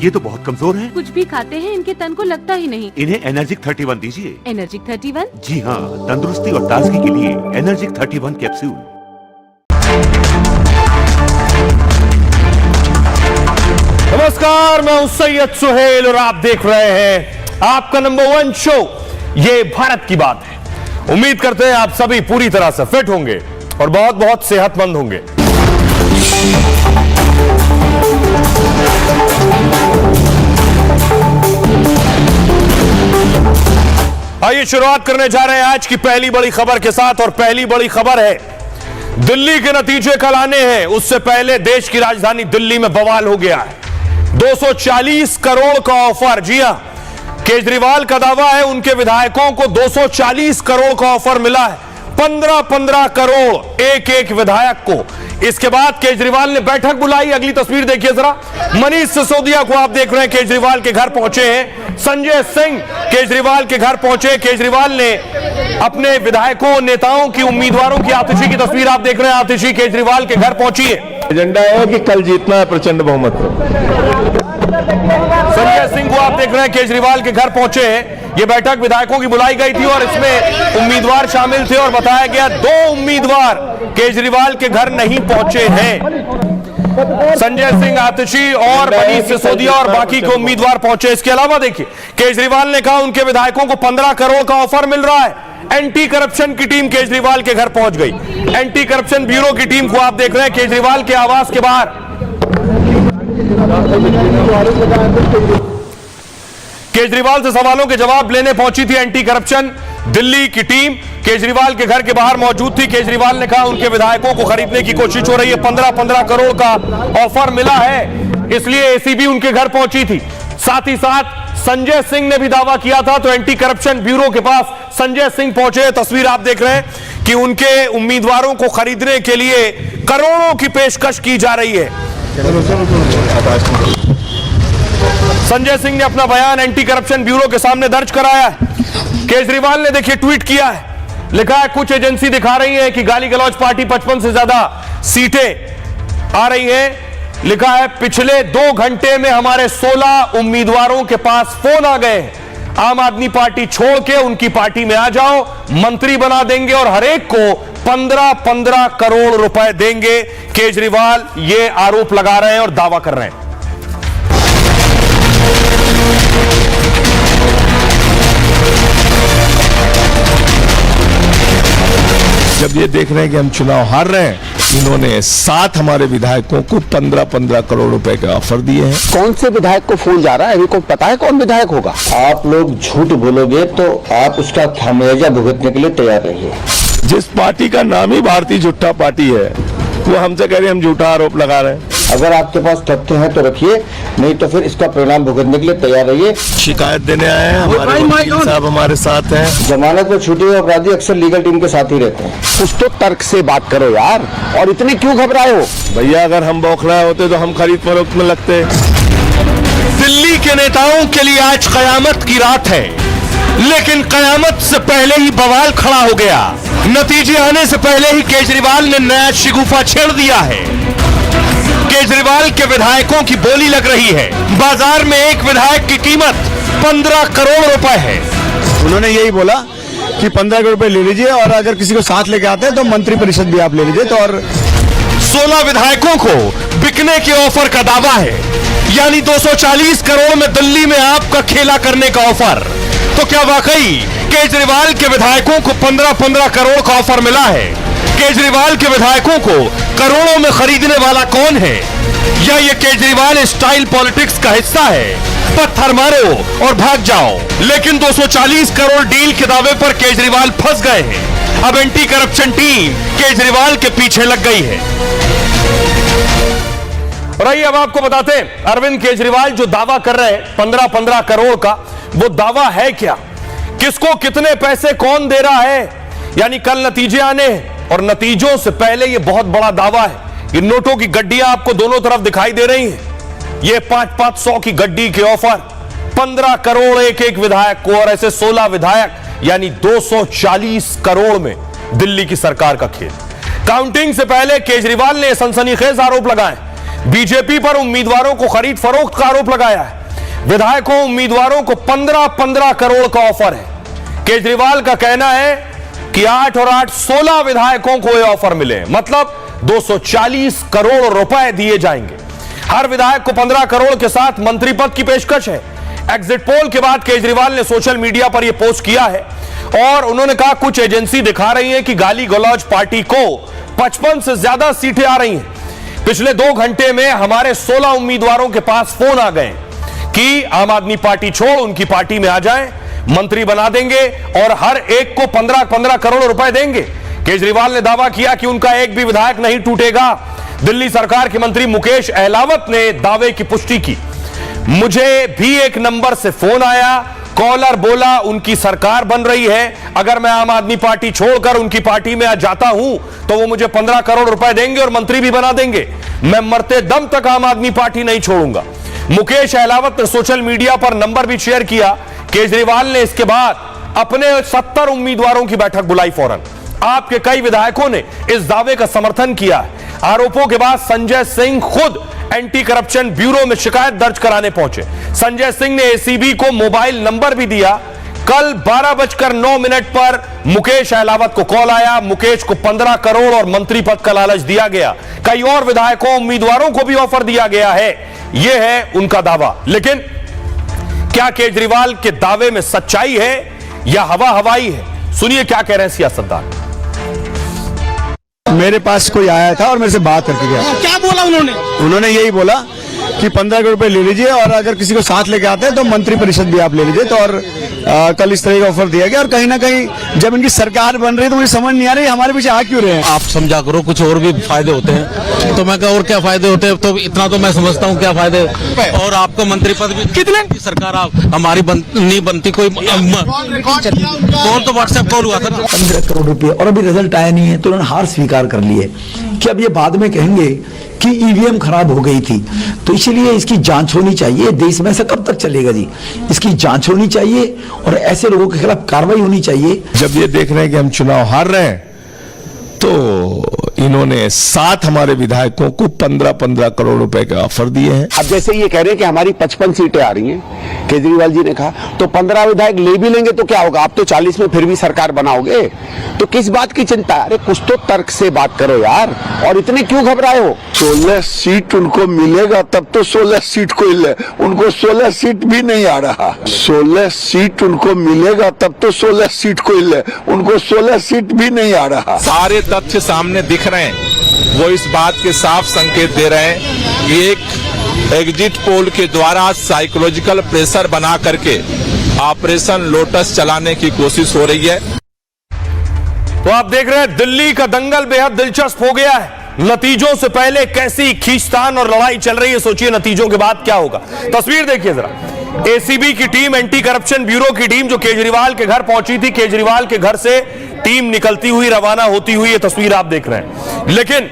ये तो बहुत कमजोर हैं। कुछ भी खाते हैं इनके तन को लगता ही नहीं। इन्हें एनर्जिक 31 दीजिए। एनर्जिक 31? जी हाँ, तंदुरुस्ती और ताजगी के लिए एनर्जिक 31 कैप्सूल। नमस्कार, मैं हूं सैयद सुहेल और आप देख रहे हैं आपका नंबर 1 शो ये भारत की बात है। उम्मीद करते हैं आप सभी पूरी तरह से फिट होंगे और बहुत बहुत सेहतमंद होंगे। आइए शुरुआत करने जा रहे हैं आज की पहली बड़ी खबर के साथ और पहली बड़ी खबर है दिल्ली के नतीजे कल आने हैं, उससे पहले देश की राजधानी दिल्ली में बवाल हो गया है। 240 करोड़ का ऑफर। जी हां, केजरीवाल का दावा है उनके विधायकों को 240 करोड़ का ऑफर मिला है। 15-15 करोड़ एक एक विधायक को। इसके बाद केजरीवाल ने बैठक बुलाई। अगली तस्वीर देखिए जरा। मनीष सिसोदिया को आप देख रहे हैं, केजरीवाल के घर पहुंचे हैं। संजय सिंह केजरीवाल के घर पहुंचे। केजरीवाल ने अपने विधायकों, नेताओं की, उम्मीदवारों की आतिशी की तस्वीर आप देख रहे हैं। आतिशी केजरीवाल के घर पहुंची है। एजेंडा है कि कल जीतना है प्रचंड बहुमत से। संजय सिंह को आप देख रहे हैं, केजरीवाल के घर पहुंचे हैं। यह बैठक विधायकों की बुलाई गई थी और इसमें उम्मीदवार शामिल थे और बताया गया 2 उम्मीदवार केजरीवाल के घर नहीं पहुंचे हैं। संजय सिंह, आतिशी और मनीष सिसोदिया और बाकी के उम्मीदवार पहुंचे। इसके अलावा देखिए, केजरीवाल ने कहा उनके विधायकों को 15 करोड़ का ऑफर मिल रहा है। एंटी करप्शन की टीम केजरीवाल के घर पहुंच गई। एंटी करप्शन ब्यूरो की टीम को आप देख रहे हैं केजरीवाल के आवास के बाहर। केजरीवाल से सवालों के जवाब लेने पहुंची थी एंटी करप्शन दिल्ली की टीम। केजरीवाल के घर के बाहर मौजूद थी। केजरीवाल ने कहा उनके विधायकों को खरीदने की कोशिश हो रही है। 15-15 करोड़ का ऑफर मिला है, इसलिए एसीबी उनके घर पहुंची थी। साथ ही साथ संजय सिंह ने भी दावा किया था, तो एंटी करप्शन ब्यूरो के पास संजय सिंह पहुंचे। तस्वीर आप देख रहे हैं कि उनके उम्मीदवारों को खरीदने के लिए करोड़ों की पेशकश की जा रही है। संजय सिंह ने अपना बयान एंटी करप्शन ब्यूरो के सामने दर्ज कराया है। केजरीवाल ने देखिए ट्वीट किया है, लिखा है कुछ एजेंसी दिखा रही है कि गाली गलौज पार्टी 55 से ज्यादा सीटें आ रही हैं। लिखा है पिछले 2 घंटे में हमारे 16 उम्मीदवारों के पास फोन आ गए। आम आदमी पार्टी छोड़ के उनकी पार्टी में आ जाओ, मंत्री बना देंगे और हर एक को 15-15 करोड़ रुपए देंगे। केजरीवाल ये आरोप लगा रहे हैं और दावा कर रहे हैं। जब ये देख रहे हैं कि हम चुनाव हार रहे हैं, इन्होंने 7 हमारे विधायकों को 15-15 करोड़ रुपए के ऑफर दिए हैं। कौन से विधायक को फोन जा रहा है, अभी को पता है कौन विधायक होगा? आप लोग झूठ बोलोगे तो आप उसका खामियाजा भुगतने के लिए तैयार रहिए। जिस पार्टी का नाम ही भारतीय झूठा पार्टी है, वो हमसे कह रहे हैं हम झूठा आरोप लगा रहे हैं। अगर आपके पास तथ्य हैं तो रखिए, नहीं तो फिर इसका परिणाम भुगतने के लिए तैयार रहिए। शिकायत देने आए हैं, हमारे वकील साहब हमारे साथ हैं। जमानत पर छूटे हुए अपराधी अक्सर लीगल टीम के साथ ही रहते हैं। कुछ तो तर्क से बात करो यार, और इतने क्यों घबराए हो? भैया अगर हम बौखलाए होते तो हम खरीद फरोख्त में लगते। दिल्ली के नेताओं के लिए आज कयामत की रात है, लेकिन कयामत से पहले ही बवाल खड़ा हो गया। नतीजे आने से पहले ही केजरीवाल ने नया शिगुफा छेड़ दिया है। केजरीवाल के विधायकों की बोली लग रही है। बाजार में एक विधायक की कीमत 15 करोड़ रुपए है। उन्होंने यही बोला कि 15 करोड़ रुपए ले लीजिए और अगर किसी को साथ लेके आते हैं तो मंत्री परिषद भी आप ले लीजिए। तो और 16 विधायकों को बिकने के ऑफर का दावा है, यानी 240 करोड़ में दिल्ली में आपका खेला करने का ऑफर। तो क्या वाकई केजरीवाल के विधायकों को 15-15 करोड़ का ऑफर मिला है? केजरीवाल के विधायकों को करोड़ों में खरीदने वाला कौन है? या ये केजरीवाल स्टाइल पॉलिटिक्स का हिस्सा है? पत्थर मारो और भाग जाओ। लेकिन 240 करोड़ डील के दावे पर केजरीवाल फंस गए हैं। अब एंटी करप्शन टीम केजरीवाल के पीछे लग गई है। और आइए अब आपको बताते हैं, अरविंद केजरीवाल जो दावा कर रहे हैं 15-15 करोड़ का, वो दावा है क्या? किसको कितने पैसे कौन दे रहा है? यानी कल नतीजे आने हैं और नतीजों से पहले ये बहुत बड़ा दावा है। ये नोटों की गड्डियां आपको दोनों तरफ दिखाई दे रही हैं। ये 500 की गड्डी के ऑफर, 15 करोड़ एक एक विधायक को, और ऐसे 16 विधायक, यानी 240 करोड़ में दिल्ली की सरकार का खेल। काउंटिंग से पहले केजरीवाल ने सनसनीखेज आरोप लगाए। बीजेपी पर उम्मीदवारों को खरीद फरोख्त का आरोप लगाया है। विधायकों उम्मीदवारों को 15-15 करोड़ का ऑफर है। केजरीवाल का कहना है कि 8 और 8 16 विधायकों को यह ऑफर मिले, मतलब 240 करोड़ रुपए दिए जाएंगे। हर विधायक को 15 करोड़ के साथ मंत्री पद की पेशकश है। एग्जिट पोल के बाद केजरीवाल ने सोशल मीडिया पर यह पोस्ट किया है और उन्होंने कहा कुछ एजेंसी दिखा रही है कि गाली गलौज पार्टी को 55 से ज्यादा सीटें आ रही हैं। पिछले 2 घंटे में हमारे 16 उम्मीदवारों के पास फोन आ गए कि आम आदमी पार्टी छोड़ उनकी पार्टी में आ जाएं, मंत्री बना देंगे और हर एक को 15-15 करोड़ रुपए देंगे। केजरीवाल ने दावा किया कि उनका एक भी विधायक नहीं टूटेगा। दिल्ली सरकार के मंत्री मुकेश अहलावत ने दावे की पुष्टि की। मुझे भी एक नंबर से फोन आया, कॉलर बोला उनकी सरकार बन रही है, अगर मैं आम आदमी पार्टी छोड़कर उनकी पार्टी में आ जाता हूं तो वो मुझे 15 करोड़ रुपए देंगे और मंत्री भी बना देंगे। मैं मरते दम तक आम आदमी पार्टी नहीं छोड़ूंगा। मुकेश अहलावत ने सोशल मीडिया पर नंबर भी शेयर किया। केजरीवाल ने इसके बाद अपने 70 उम्मीदवारों की बैठक बुलाई फौरन। आपके कई विधायकों ने इस दावे का समर्थन किया है। आरोपों के बाद संजय सिंह खुद एंटी करप्शन ब्यूरो में शिकायत दर्ज कराने पहुंचे। संजय सिंह ने एसीबी को मोबाइल नंबर भी दिया। कल 12:09 पर मुकेश अहलावत को कॉल आया। मुकेश को 15 करोड़ और मंत्री पद का लालच दिया गया। कई और विधायकों उम्मीदवारों को भी ऑफर दिया गया है। यह है उनका दावा। लेकिन क्या केजरीवाल के दावे में सच्चाई है या हवा हवाई है? सुनिए क्या कह रहे हैं सियासतदान। मेरे पास कोई आया था और मेरे से बात करके गया। क्या बोला उन्होंने? उन्होंने यही बोला कि 15 करोड़ रुपए ले लीजिए और अगर किसी को साथ लेके आते हैं तो मंत्री परिषद भी आप ले लीजिए। तो और कल इस तरह का ऑफर दिया गया और कहीं ना कहीं जब इनकी सरकार बन रही है तो मुझे समझ नहीं आ रही हमारे पीछे आ क्यों रहे हैं। आप समझा करो, कुछ और भी फायदे होते हैं। तो मैं कहा और क्या फायदे होते हैं, तो इतना तो मैं समझता हूँ क्या फायदे। और आपको मंत्री पद भी कितने सरकार आप हमारी नहीं बनती। कोई कॉल तो व्हाट्सएप कॉल हुआ था ना। 15 करोड़ रुपए और अभी रिजल्ट आया नहीं है तो उन्होंने हार स्वीकार कर ली है कि अब ये बाद में कहेंगे कि ईवीएम खराब हो गई थी। तो इसलिए इसकी जांच होनी चाहिए। देश में ऐसा कब तक चलेगा जी? इसकी जांच होनी चाहिए और ऐसे लोगों के खिलाफ कार्रवाई होनी चाहिए। जब ये देख रहे हैं कि हम चुनाव हार रहे हैं तो इन्होंने 7 हमारे विधायकों को 15-15 करोड़ रुपए के ऑफर दिए हैं। अब जैसे ये कह रहे हैं कि हमारी 55 सीटें आ रही हैं, केजरीवाल जी ने कहा, तो 15 विधायक ले भी लेंगे तो क्या होगा? आप तो 40 में फिर भी सरकार बनाओगे, तो किस बात की चिंता है? अरे कुछ तो तर्क से बात करो यार, और इतने क्यों घबराए हो? 16 सीट उनको मिलेगा तब तो 16 सीट को उनको 16 सीट भी नहीं आ रहा। 16 सीट उनको मिलेगा तब तो 16 सीट को उनको 16 सीट भी नहीं आ रहा। सारे तथ्य सामने दिख रहे हैं। वो इस बात के साफ संकेत दे रहे हैं कि एक एग्जिट पोल के द्वारा साइकोलॉजिकल प्रेशर बना करके ऑपरेशन लोटस चलाने की कोशिश हो रही है। तो आप देख रहे हैं दिल्ली का दंगल बेहद दिलचस्प हो गया है। नतीजों से पहले कैसी खींचतान और लड़ाई चल रही है, सोचिए नतीजों के बाद क्या होगा। तस्वीर देखिए जरा। एसीबी की टीम, एंटी करप्शन ब्यूरो की टीम जो केजरीवाल के घर पहुंची थी, केजरीवाल के घर से टीम निकलती हुई, रवाना होती हुई, ये तस्वीर आप देख रहे हैं। लेकिन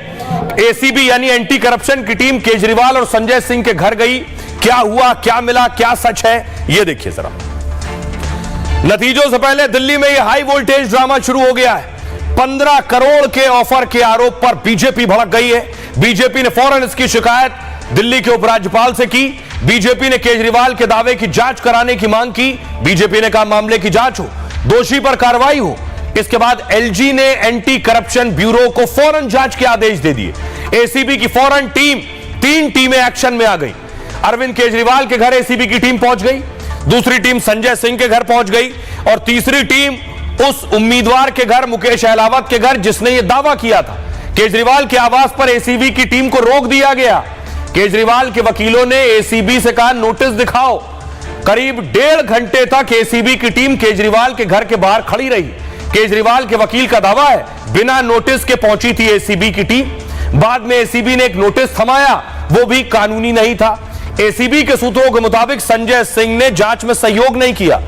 एसीबी यानी एंटी करप्शन की टीम केजरीवाल और संजय सिंह के घर गई। क्या हुआ, क्या मिला, क्या सच है, ये देखिए जरा। नतीजों से पहले दिल्ली में यह हाई वोल्टेज ड्रामा शुरू हो गया है। 15 करोड़ के ऑफर के आरोप पर बीजेपी भड़क गई है। बीजेपी ने फौरन इसकी शिकायत दिल्ली के उपराज्यपाल से की। बीजेपी ने केजरीवाल के दावे की जांच कराने की मांग की। बीजेपी ने कहा मामले की जांच हो, दोषी पर कार्रवाई हो। इसके बाद एलजी ने एंटी करप्शन ब्यूरो को फौरन जांच के आदेश दे दिए। एसीबी की फौरन टीम, 3 टीमें एक्शन में आ गई। अरविंद केजरीवाल के घर एसीबी की टीम पहुंच गई, दूसरी टीम संजय सिंह के घर पहुंच गई और तीसरी टीम उस उम्मीदवार के घर, मुकेश अहलावत के घर, जिसने यह दावा किया था। केजरीवाल के आवास पर एसीबी की टीम को रोक दिया गया। केजरीवाल के वकीलों ने एसीबी से कहा नोटिस दिखाओ। करीब 1.5 घंटे तक एसीबी की टीम केजरीवाल के घर के बाहर खड़ी रही। केजरीवाल के वकील का दावा है बिना नोटिस के पहुंची थी एसीबी की टीम। बाद में एसीबी ने एक नोटिस थमाया, वो भी कानूनी नहीं था। एसीबी के सूत्रों के मुताबिक संजय सिंह ने जांच में सहयोग नहीं किया।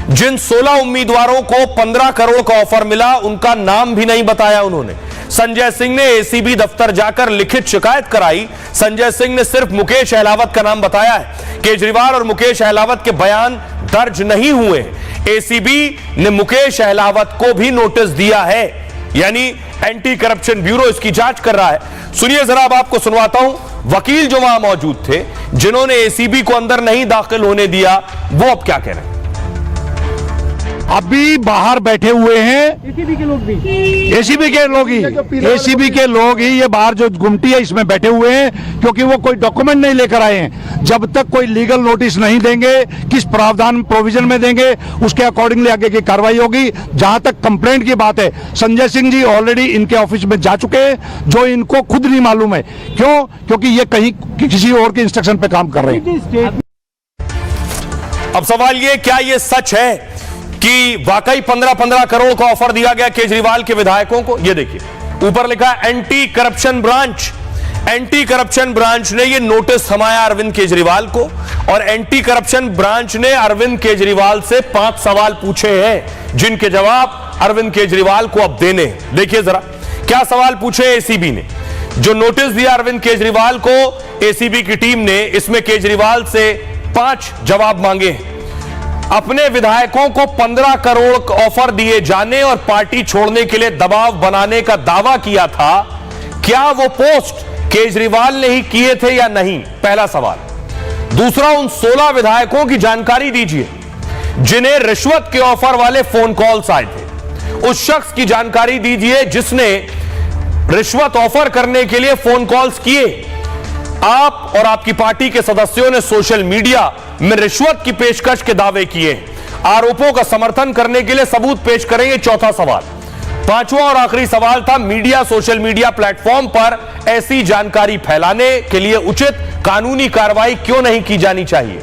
जिन 16 उम्मीदवारों को 15 करोड़ का ऑफर मिला, उनका नाम भी नहीं बताया उन्होंने। संजय सिंह ने एसीबी दफ्तर जाकर लिखित शिकायत कराई। संजय सिंह ने सिर्फ मुकेश अहलावत का नाम बताया है। केजरीवाल और मुकेश अहलावत के बयान दर्ज नहीं हुए। एसीबी ने मुकेश अहलावत को भी नोटिस दिया है। यानी एंटी करप्शन ब्यूरो इसकी जांच कर रहा है। सुनिए जरा, अब आपको सुनवाता हूं वकील जो वहां मौजूद थे, जिन्होंने एसीबी को अंदर नहीं दाखिल होने दिया, वो अब क्या कह रहे हैं। अभी बाहर बैठे हुए हैं एसीबी के लोग ही ये बाहर जो गुमटी है इसमें बैठे हुए हैं, क्योंकि वो कोई डॉक्यूमेंट नहीं लेकर आए हैं। जब तक कोई लीगल नोटिस नहीं देंगे, किस प्रावधान प्रोविजन में देंगे, उसके अकॉर्डिंगली आगे की कार्रवाई होगी। जहां तक कंप्लेंट की बात है, संजय सिंह जी ऑलरेडी इनके ऑफिस में जा चुके हैं, जो इनको खुद नहीं मालूम है। क्यों? क्योंकि ये कहीं किसी और के इंस्ट्रक्शन पे काम कर रहे हैं। अब सवाल ये, क्या ये सच है कि वाकई 15-15 करोड़ का ऑफर दिया गया केजरीवाल के विधायकों को? ये देखिए, ऊपर लिखा anti corruption branch. Anti corruption branch ने ये नोटिस थमाया अरविंद केजरीवाल को, और एंटी करप्शन ब्रांच ने अरविंद केजरीवाल से 5 सवाल पूछे हैं, जिनके जवाब अरविंद केजरीवाल को अब देने हैं। देखिए जरा क्या सवाल पूछे एसीबी ने। जो नोटिस दिया अरविंद केजरीवाल को एसीबी की टीम ने, इसमें केजरीवाल से 5 जवाब मांगे हैं। अपने विधायकों को 15 करोड़ ऑफर दिए जाने और पार्टी छोड़ने के लिए दबाव बनाने का दावा किया था, क्या वो पोस्ट केजरीवाल ने ही किए थे या नहीं? पहला सवाल। दूसरा, उन 16 विधायकों की जानकारी दीजिए जिन्हें रिश्वत के ऑफर वाले फोन कॉल्स आए थे। उस शख्स की जानकारी दीजिए जिसने रिश्वत ऑफर करने के लिए फोन कॉल्स किए। आप और आपकी पार्टी के सदस्यों ने सोशल मीडिया में रिश्वत की पेशकश के दावे किए। आरोपों का समर्थन करने के लिए सबूत पेश करेंगे। चौथा सवाल। पांचवा और आखिरी सवाल था, मीडिया सोशल मीडिया प्लेटफॉर्म पर ऐसी जानकारी फैलाने के लिए उचित कानूनी कार्रवाई क्यों नहीं की जानी चाहिए,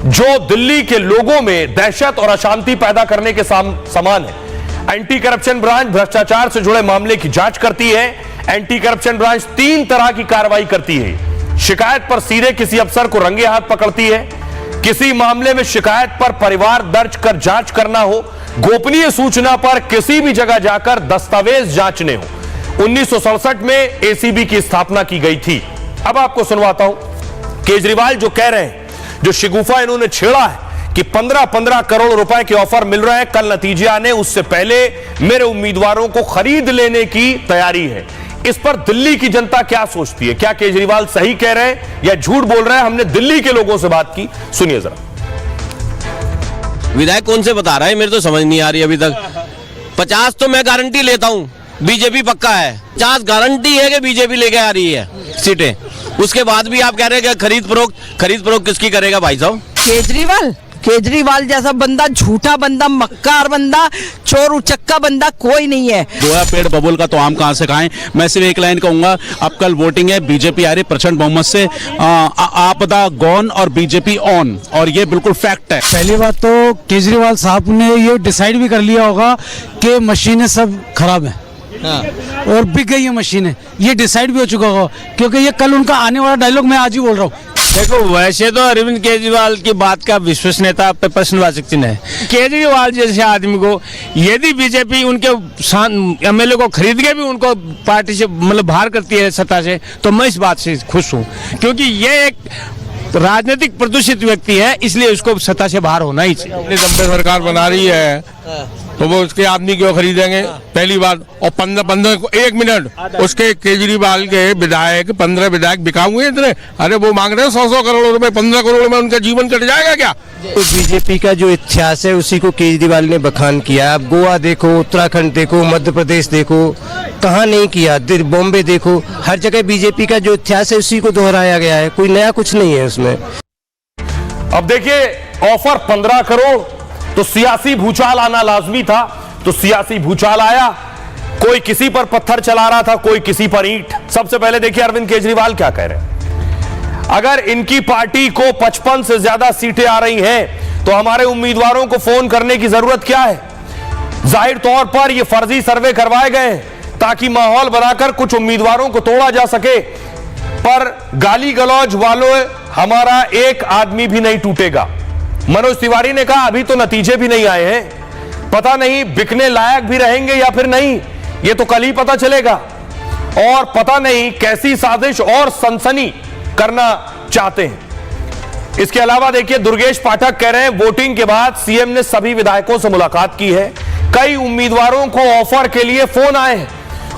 जो दिल्ली के लोगों में दहशत और अशांति पैदा करने के समान है। एंटी करप्शन ब्रांच भ्रष्टाचार से जुड़े मामले की जांच करती है। एंटी करप्शन ब्रांच 3 तरह की कार्रवाई करती है। शिकायत पर सीधे किसी अफसर को रंगे हाथ पकड़ती है, किसी मामले में शिकायत पर परिवार दर्ज कर जांच करना हो, गोपनीय सूचना पर किसी भी जगह जाकर दस्तावेज जांचने हो। 1967 में एसीबी की स्थापना की गई थी। अब आपको सुनवाता हूं केजरीवाल जो कह रहे हैं, जो शिगुफा इन्होंने छेड़ा है कि 15-15 करोड़ रुपए के ऑफर मिल रहे हैं, कल नतीजे आने उससे पहले मेरे उम्मीदवारों को खरीद लेने की तैयारी है। इस पर दिल्ली की जनता क्या सोचती है? क्या केजरीवाल सही कह रहे हैं या झूठ बोल रहे हैं? हमने दिल्ली के लोगों से बात की, सुनिए जरा। विधायक कौन से बता रहा है, मेरे तो समझ नहीं आ रही अभी तक। 50 तो मैं गारंटी लेता हूँ, बीजेपी पक्का है। 50 गारंटी है कि बीजेपी लेके आ रही है सीटें। उसके बाद भी आप कह रहे हैं कि खरीद फरोख्त किसकी करेगा भाई साहब? केजरीवाल जैसा बंदा, झूठा बंदा, मक्कार बंदा, चोर उचक्का बंदा कोई नहीं है। गोया पेड़ बबुल का तो आम कहां से खाएं। मैं सिर्फ एक लाइन कहूंगा, अब कल वोटिंग है, बीजेपी आ रही प्रचंड बहुमत से। आपदा गॉन और बीजेपी ऑन, और ये बिल्कुल फैक्ट है। पहली बात तो केजरीवाल साहब ने ये डिसाइड भी कर लिया होगा कि मशीनें सब खराब हैं और बिक गई है मशीनें, ये डिसाइड भी हो चुका होगा, क्योंकि ये कल उनका आने वाला डायलॉग मैं आज ही बोल रहा हूँ। देखो, वैसे तो अरविंद केजरीवाल की बात का विश्वसनीयता पे प्रश्नवाचक चिन्ह है। केजरीवाल जैसे आदमी को यदि बीजेपी उनके एमएलए को खरीद के भी उनको पार्टी से मतलब बाहर करती है सत्ता से, तो मैं इस बात से खुश हूँ, क्योंकि ये एक राजनीतिक प्रदूषित व्यक्ति है, इसलिए उसको सत्ता से बाहर होना ही चाहिए। अपनी दम पे सरकार बना रही है तो वो उसके आदमी क्यों खरीदेंगे, पहली बात। और 15 1 मिनट उसके केजरीवाल के विधायक 15 विधायक बिकाऊ हुए इतने। अरे वो मांग रहे हैं 100 करोड़ रुपए, 15 करोड़ में उनका जीवन कट जाएगा क्या? तो बीजेपी का जो इतिहास है उसी को केजरीवाल ने बखान किया। अब गोवा देखो, उत्तराखंड देखो, मध्य प्रदेश देखो, कहाँ नहीं किया। बॉम्बे देखो, हर जगह बीजेपी का जो इतिहास है उसी को दोहराया गया है, कोई नया कुछ नहीं है उसमें। अब देखिए, ऑफर 15 करोड़, तो सियासी भूचाल आना लाजमी था, तो सियासी भूचाल आया। कोई किसी पर पत्थर चला रहा था, कोई किसी पर ईंट। सबसे पहले देखिए अरविंद केजरीवाल क्या कह रहे हैं। अगर इनकी पार्टी को 55 से ज्यादा सीटें आ रही हैं, तो हमारे उम्मीदवारों को फोन करने की जरूरत क्या है? जाहिर तौर पर यह फर्जी सर्वे करवाए गए ताकि माहौल बनाकर कुछ उम्मीदवारों को तोड़ा जा सके, पर गाली गलौज वालों हमारा एक आदमी भी नहीं टूटेगा। मनोज तिवारी ने कहा अभी तो नतीजे भी नहीं आए हैं, पता नहीं बिकने लायक भी रहेंगे या फिर नहीं, ये तो कल ही पता चलेगा। और पता नहीं कैसी साजिश और सनसनी करना चाहते हैं। इसके अलावा देखिए, दुर्गेश पाठक कह रहे हैं वोटिंग के बाद सीएम ने सभी विधायकों से मुलाकात की है, कई उम्मीदवारों को ऑफर के लिए फोन आए हैं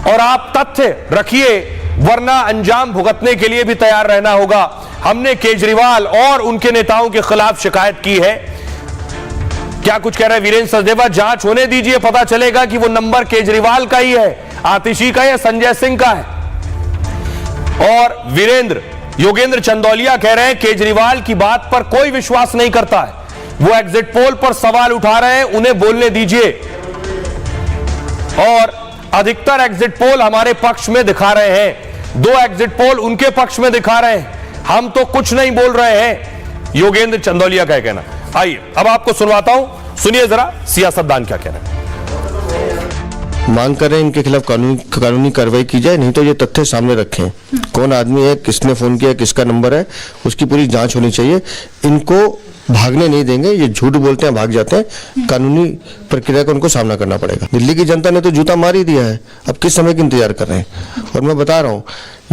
और आप तथ्य रखिए, वरना अंजाम भुगतने के लिए भी तैयार रहना होगा। हमने केजरीवाल और उनके नेताओं के खिलाफ शिकायत की है। क्या कुछ कह रहे हैं वीरेंद्र सचदेवा? जांच होने दीजिए, पता चलेगा कि वो नंबर केजरीवाल का ही है, आतिशी का या संजय सिंह का है। और योगेंद्र चंदौलिया कह रहे हैं केजरीवाल की बात पर कोई विश्वास नहीं करता है, वो एग्जिट पोल पर सवाल उठा रहे हैं, उन्हें बोलने दीजिए। और अधिकतर एग्जिट पोल हमारे पक्ष में दिखा रहे हैं, 2 एग्जिट पोल उनके पक्ष में दिखा रहे हैं, हम तो कुछ नहीं बोल रहे हैं, योगेंद्र चंदौलिया का कहना। आइए अब आपको सुनवाता हूं, सुनिए जरा सियासतदान क्या कह रहे हैं। मांग कर रहे हैं इनके खिलाफ कानूनी कार्रवाई की जाए, नहीं तो ये तथ्य सामने रखें, कौन आदमी है, किसने फोन किया, किसका नंबर है, उसकी पूरी जांच होनी चाहिए। इनको भागने नहीं देंगे, ये झूठ बोलते हैं, भाग जाते हैं, कानूनी प्रक्रिया का उनको सामना करना पड़ेगा। दिल्ली की जनता ने तो जूता मार ही दिया है, अब किस समय की इंतजार कर रहे हैं। और मैं बता रहा हूँ,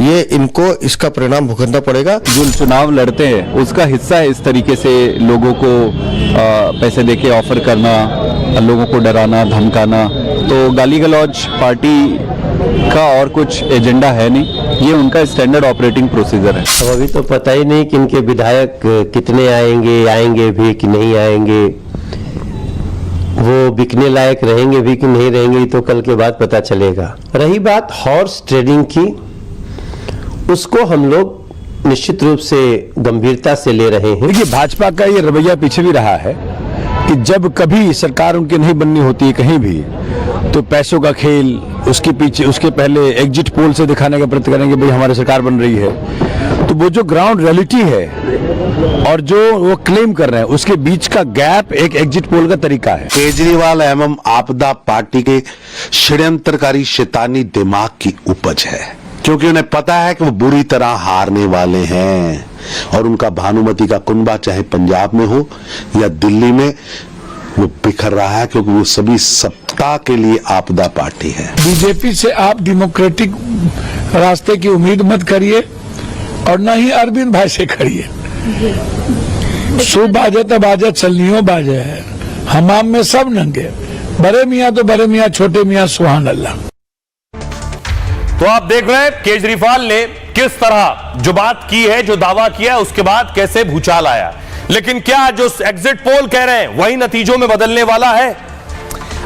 ये इनको इसका परिणाम भुगतना पड़ेगा। जो चुनाव लड़ते हैं उसका हिस्सा है इस तरीके से लोगों को पैसे देके ऑफर करना, लोगों को डराना, धमकाना। तो गाली गलौज पार्टी का और कुछ एजेंडा है नहीं, ये उनका स्टैंडर्ड ऑपरेटिंग प्रोसीजर है। अब अभी तो पता ही नहीं कि इनके विधायक कितने आएंगे भी कि नहीं आएंगे, वो बिकने लायक रहेंगे भी कि नहीं रहेंगे, तो कल के बाद पता चलेगा। रही बात हॉर्स ट्रेडिंग की, उसको हम लोग निश्चित रूप से गंभीरता से ले रहे हैं। देखिए, भाजपा का ये रवैया पीछे भी रहा है कि जब कभी सरकार उनकी नहीं बननी होती है कहीं भी, तो पैसों का खेल, उसके पीछे उसके पहले एग्जिट पोल से दिखाने का प्रयत्न करेंगे भाई हमारी सरकार बन रही है। तो वो जो ग्राउंड रियलिटी है और जो वो क्लेम कर रहे हैं, उसके बीच का गैप एक एग्जिट पोल का तरीका है। केजरीवाल एवं आपदा पार्टी के षड्यंत्रकारी शैतानी दिमाग की उपज है, क्योंकि उन्हें पता है कि वो बुरी तरह हारने वाले हैं और उनका भानुमति का कुनबा चाहे पंजाब में हो या दिल्ली में, वो बिखर रहा है, क्योंकि वो सभी सत्ता के लिए आपदा पार्टी है। बीजेपी से आप डेमोक्रेटिक रास्ते की उम्मीद मत करिए और न ही अरविंद भाई से करिए। सु बाजे तो बाजे, चलनियो बाजे है, हमाम में सब नंगे, बड़े मियाँ तो बड़े मियाँ, छोटे मियाँ सुहान अल्लाह। तो आप देख रहे हैं केजरीवाल ने किस तरह जो बात की है, जो दावा किया, उसके बाद कैसे भूचाल आया। लेकिन क्या जो एग्जिट पोल कह रहे हैं वही नतीजों में बदलने वाला है?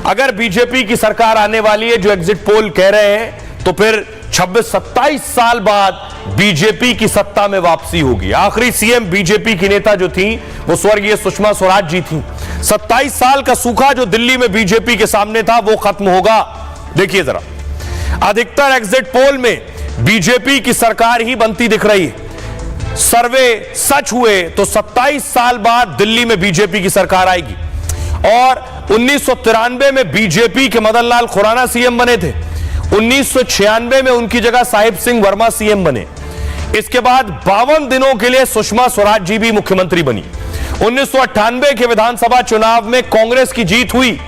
अगर बीजेपी की सरकार आने वाली है, जो एग्जिट पोल कह रहे हैं, तो फिर 26-27 साल बाद बीजेपी की सत्ता में वापसी होगी। आखिरी सीएम बीजेपी की नेता जो थी वो स्वर्गीय सुषमा स्वराज जी थी। 27 साल का सूखा जो दिल्ली में बीजेपी के सामने था वो खत्म होगा। देखिए जरा, अधिकतर एग्जिट पोल में बीजेपी की सरकार ही बनती दिख रही है। सर्वे सच हुए तो 27 साल बाद दिल्ली में बीजेपी की सरकार आएगी। और 1993 में बीजेपी के मदन लाल खुराना सीएम बने थे, 1996 में उनकी जगह साहिब सिंह वर्मा सीएम बने। इसके बाद 52 दिनों के लिए सुषमा स्वराज जी भी मुख्यमंत्री बनी। 1998 के विधानसभा चुनाव में कांग्रेस की जीत हुई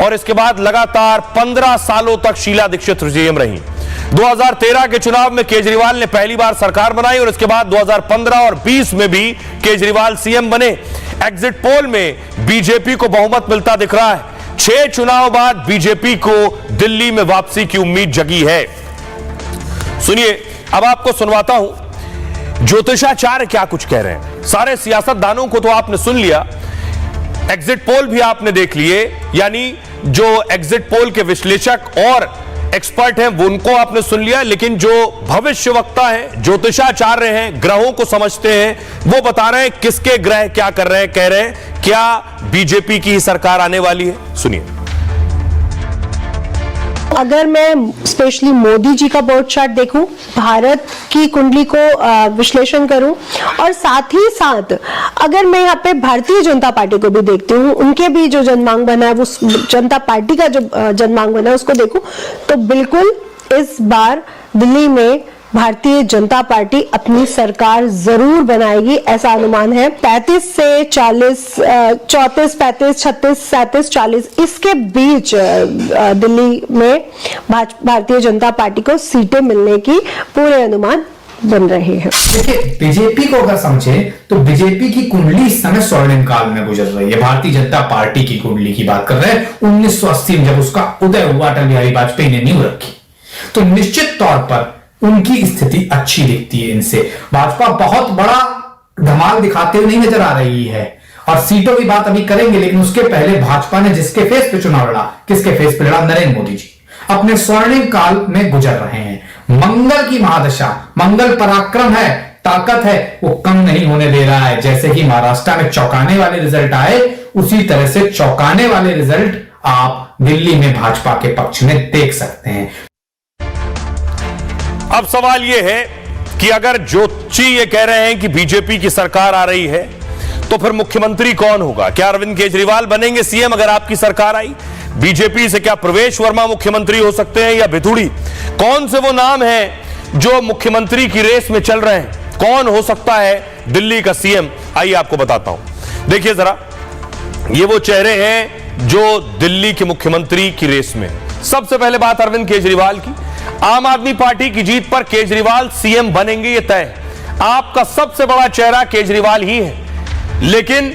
और इसके बाद लगातार 15 सालों तक शीला दीक्षित सीएम रही। 2013 के चुनाव में केजरीवाल ने पहली बार सरकार बनाई और इसके बाद 2015 और 20 में भी केजरीवाल सीएम बने। एग्जिट पोल में बीजेपी को बहुमत मिलता दिख रहा है। 6 चुनाव बाद बीजेपी को दिल्ली में वापसी की उम्मीद जगी है। सुनिए, अब आपको सुनवाता हूं ज्योतिषाचार्य क्या कुछ कह रहे हैं। सारे सियासतदानों को तो आपने सुन लिया, एग्जिट पोल भी आपने देख लिए, यानी जो एग्जिट पोल के विश्लेषक और एक्सपर्ट हैं वो उनको आपने सुन लिया, लेकिन जो भविष्यवक्ता हैं, ज्योतिषाचार्य हैं, ग्रहों को समझते हैं, वो बता रहे हैं किसके ग्रह क्या कर रहे हैं, कह रहे हैं क्या बीजेपी की सरकार आने वाली है। सुनिए। अगर मैं स्पेशली मोदी जी का बर्थ चार्ट देखूं, भारत की कुंडली को विश्लेषण करूं और साथ ही साथ अगर मैं यहाँ पे भारतीय जनता पार्टी को भी देखती हूँ, उनके भी जो जन्मांक बना है, वो जनता पार्टी का जो जन्मांक बना है उसको देखूं, तो बिल्कुल इस बार दिल्ली में भारतीय जनता पार्टी अपनी सरकार जरूर बनाएगी, ऐसा अनुमान है। 35 से 40, 34, 35, 36, 37, 40 इसके बीच दिल्ली में भारतीय जनता पार्टी को सीटें मिलने की पूरे अनुमान बन रहे हैं। देखिए, बीजेपी को अगर समझे तो बीजेपी की कुंडली इस समय स्वर्णिम काल में गुजर रही है। भारतीय जनता पार्टी की कुंडली की बात कर रहे हैं। 1980 में जब उसका उदय हुआ, अटल बिहारी वाजपेयी ने नींव रखी, तो निश्चित तौर पर उनकी स्थिति अच्छी दिखती है इनसे। भाजपा बहुत बड़ा धमाल दिखाते हुए नहीं नजर आ रही है, और सीटों की बात अभी करेंगे, लेकिन उसके पहले भाजपा ने जिसके फेस पे चुनाव लड़ा, किसके फेस पे लड़ा? नरेंद्र मोदी जी अपने स्वर्णिम काल में गुजर रहे हैं। मंगल की महादशा, मंगल पराक्रम है, ताकत है, वो कम नहीं होने दे रहा है। जैसे कि महाराष्ट्र में चौंकाने वाले रिजल्ट आए, उसी तरह से चौंकाने वाले रिजल्ट आप दिल्ली में भाजपा के पक्ष में देख सकते हैं। अब सवाल यह है कि अगर ज्योति ये कह रहे हैं कि बीजेपी की सरकार आ रही है, तो फिर मुख्यमंत्री कौन होगा? क्या अरविंद केजरीवाल बनेंगे सीएम अगर आपकी सरकार आई? बीजेपी से क्या प्रवेश वर्मा मुख्यमंत्री हो सकते हैं या भिथुड़ी? कौन से वो नाम हैं जो मुख्यमंत्री की रेस में चल रहे हैं? कौन हो सकता है दिल्ली का सीएम? आइए आपको बताता हूं। देखिए जरा, ये वो चेहरे हैं जो दिल्ली के मुख्यमंत्री की रेस में। सबसे पहले बात अरविंद केजरीवाल की। आम आदमी पार्टी की जीत पर केजरीवाल सीएम बनेंगे, ये तय है। आपका सबसे बड़ा चेहरा केजरीवाल ही है, लेकिन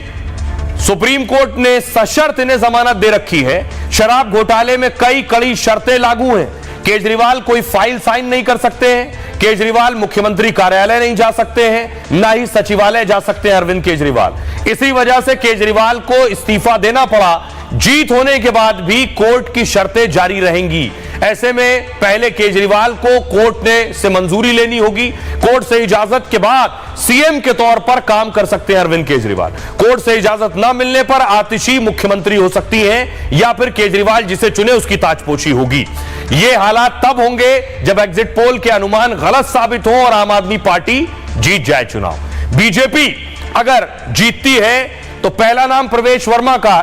सुप्रीम कोर्ट ने सशर्त इन्हें जमानत दे रखी है। शराब घोटाले में कई कड़ी शर्तें लागू हैं। केजरीवाल कोई फाइल साइन नहीं कर सकते हैं, केजरीवाल मुख्यमंत्री कार्यालय नहीं जा सकते हैं, ना ही सचिवालय जा सकते हैं अरविंद केजरीवाल। इसी वजह से केजरीवाल को इस्तीफा देना पड़ा। जीत होने के बाद भी कोर्ट की शर्तें जारी रहेंगी। ऐसे में पहले केजरीवाल को कोर्ट ने से मंजूरी लेनी होगी। कोर्ट से इजाजत के बाद सीएम के तौर पर काम कर सकते हैं अरविंद केजरीवाल। कोर्ट से इजाजत न मिलने पर आतिशी मुख्यमंत्री हो सकती हैं, या फिर केजरीवाल जिसे चुने उसकी ताजपोशी होगी। ये हालात तब होंगे जब एग्जिट पोल के अनुमान गलत साबित हो और आम आदमी पार्टी जीत जाए चुनाव। बीजेपी अगर जीतती है तो पहला नाम प्रवेश वर्मा का।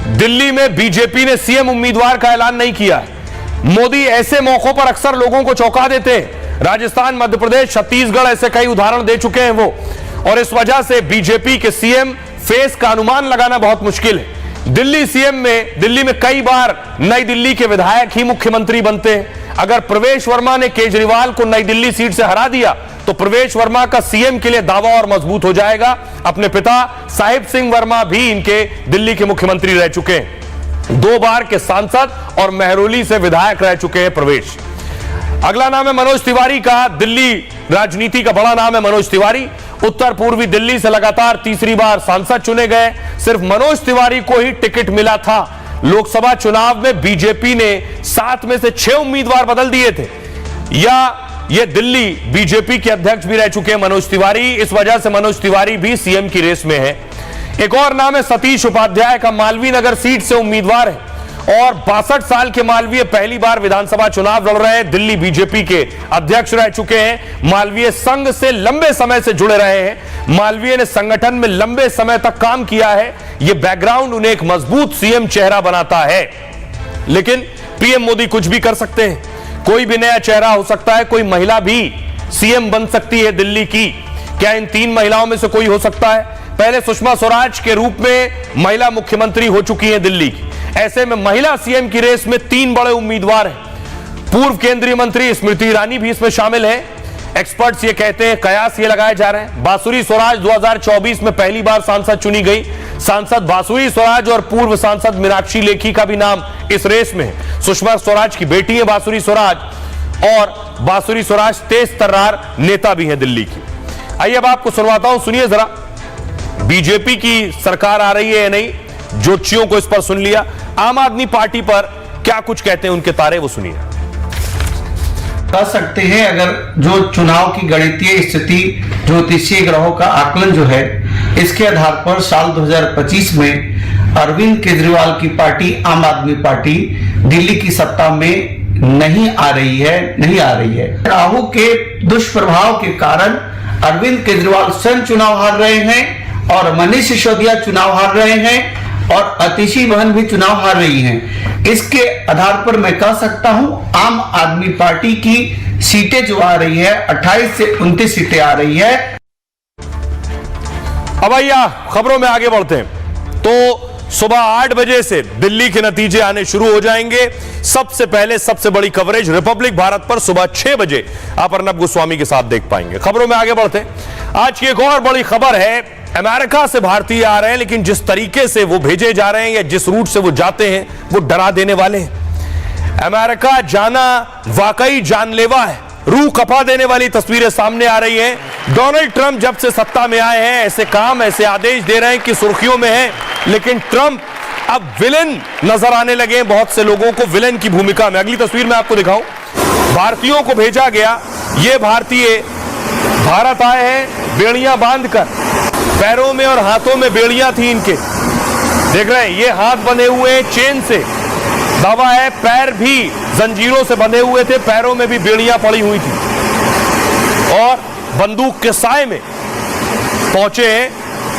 दिल्ली में बीजेपी ने सीएम उम्मीदवार का ऐलान नहीं किया है। मोदी ऐसे मौकों पर अक्सर लोगों को चौंका देते हैं। राजस्थान, मध्य प्रदेश, छत्तीसगढ़ ऐसे कई उदाहरण दे चुके हैं वो, और इस वजह से बीजेपी के सीएम फेस का अनुमान लगाना बहुत मुश्किल है। दिल्ली सीएम में, दिल्ली में कई बार नई दिल्ली के विधायक ही मुख्यमंत्री बनते हैं। अगर प्रवेश वर्मा ने केजरीवाल को नई दिल्ली सीट से हरा दिया तो प्रवेश वर्मा का सीएम के लिए दावा और मजबूत हो जाएगा। अपने पिता साहिब सिंह वर्मा भी इनके दिल्ली के मुख्यमंत्री रह चुके हैं, 2 बार के सांसद और महरौली से विधायक रह चुके हैं प्रवेश। अगला नाम है मनोज तिवारी का। दिल्ली राजनीति का बड़ा नाम है मनोज तिवारी। उत्तर पूर्वी दिल्ली से लगातार तीसरी बार सांसद चुने गए। सिर्फ मनोज तिवारी को ही टिकट मिला था। लोकसभा चुनाव में बीजेपी ने 7 में से 6 उम्मीदवार बदल दिए थे। या ये दिल्ली बीजेपी के अध्यक्ष भी रह चुके हैं मनोज तिवारी। इस वजह से मनोज तिवारी भी सीएम की रेस में है। एक और नाम है सतीश उपाध्याय का। मालवीय नगर सीट से उम्मीदवार है और 62 साल के मालवीय पहली बार विधानसभा चुनाव लड़ रहे हैं। दिल्ली बीजेपी के अध्यक्ष रह चुके हैं। मालवीय संघ से लंबे समय से जुड़े रहे हैं। मालवीय ने संगठन में लंबे समय तक काम किया है। यह बैकग्राउंड उन्हें एक मजबूत सीएम चेहरा बनाता है। लेकिन पीएम मोदी कुछ भी कर सकते हैं, कोई भी नया चेहरा हो सकता है। कोई महिला भी सीएम बन सकती है दिल्ली की। क्या इन 3 महिलाओं में से कोई हो सकता है? पहले सुषमा स्वराज के रूप में महिला मुख्यमंत्री हो चुकी हैं दिल्ली की। ऐसे में महिला सीएम की रेस में 3 बड़े उम्मीदवार हैं। पूर्व केंद्रीय मंत्री स्मृति ईरानी भी इसमें शामिल है। एक्सपर्ट्स ये कहते हैं, कयास ये लगाए जा रहे हैं, बांसुरी स्वराज 2024 में पहली बार सांसद चुनी गई। सांसद बांसुरी स्वराज और पूर्व सांसद मीनाक्षी लेखी का भी नाम इस रेस में है। सुषमा स्वराज की बेटी है बांसुरी स्वराज, और बांसुरी स्वराज तेज तर्रार नेता भी है दिल्ली की। आइए अब आपको सुनवाता हूं, सुनिए जरा, बीजेपी की सरकार आ रही है या नहीं। ज्योतिषियों को इस पर सुन लिया, आम आदमी पार्टी पर क्या कुछ कहते हैं उनके तारे, वो सुनिए। कह सकते हैं अगर जो चुनाव की गणितीय स्थिति ज्योतिषीय ग्रहों का आकलन जो है, इसके आधार पर साल 2025 में अरविंद केजरीवाल की पार्टी आम आदमी पार्टी दिल्ली की सत्ता में नहीं आ रही है। राहु के दुष्प्रभाव के कारण अरविंद केजरीवाल स्वयं चुनाव हार रहे हैं और मनीष सिसोदिया चुनाव हार रहे हैं और आतिशी बहन भी चुनाव हार रही हैं। इसके आधार पर मैं कह सकता हूं आम आदमी पार्टी की सीटें जो आ रही है 28 से 29 सीटें आ रही है। अब आइए खबरों में आगे बढ़ते हैं। तो सुबह 8 बजे से दिल्ली के नतीजे आने शुरू हो जाएंगे। सबसे पहले सबसे बड़ी कवरेज रिपब्लिक भारत पर सुबह 6 बजे आप अर्नब गोस्वामी के साथ देख पाएंगे। खबरों में आगे बढ़ते आज की एक और बड़ी खबर है, अमेरिका से भारतीय आ रहे हैं, लेकिन जिस तरीके से वो भेजे जा रहे हैं या जिस रूट से वो जाते हैं वो डरा देने वाले हैं। अमेरिका जाना वाकई जानलेवा है, रूह कपा देने वाली तस्वीरें सामने आ रही हैं। डोनाल्ड ट्रंप जब से सत्ता में आए हैं ऐसे काम ऐसे आदेश दे रहे हैं कि सुर्खियों में है, लेकिन ट्रंप अब विलेन नजर आने लगे हैं बहुत से लोगों को, विलेन की भूमिका में। अगली तस्वीर में आपको दिखाऊं, भारतीयों को भेजा गया, ये भारतीय भारत आए हैं बेड़ियां बांधकर, पैरों में और हाथों में बेड़ियां थी इनके, देख रहे हैं ये हाथ बंधे हुए चेन से, दावा है पैर भी जंजीरों से बंधे हुए थे, पैरों में भी बेड़ियां पड़ी हुई थी और बंदूक के साए में पहुंचे हैं।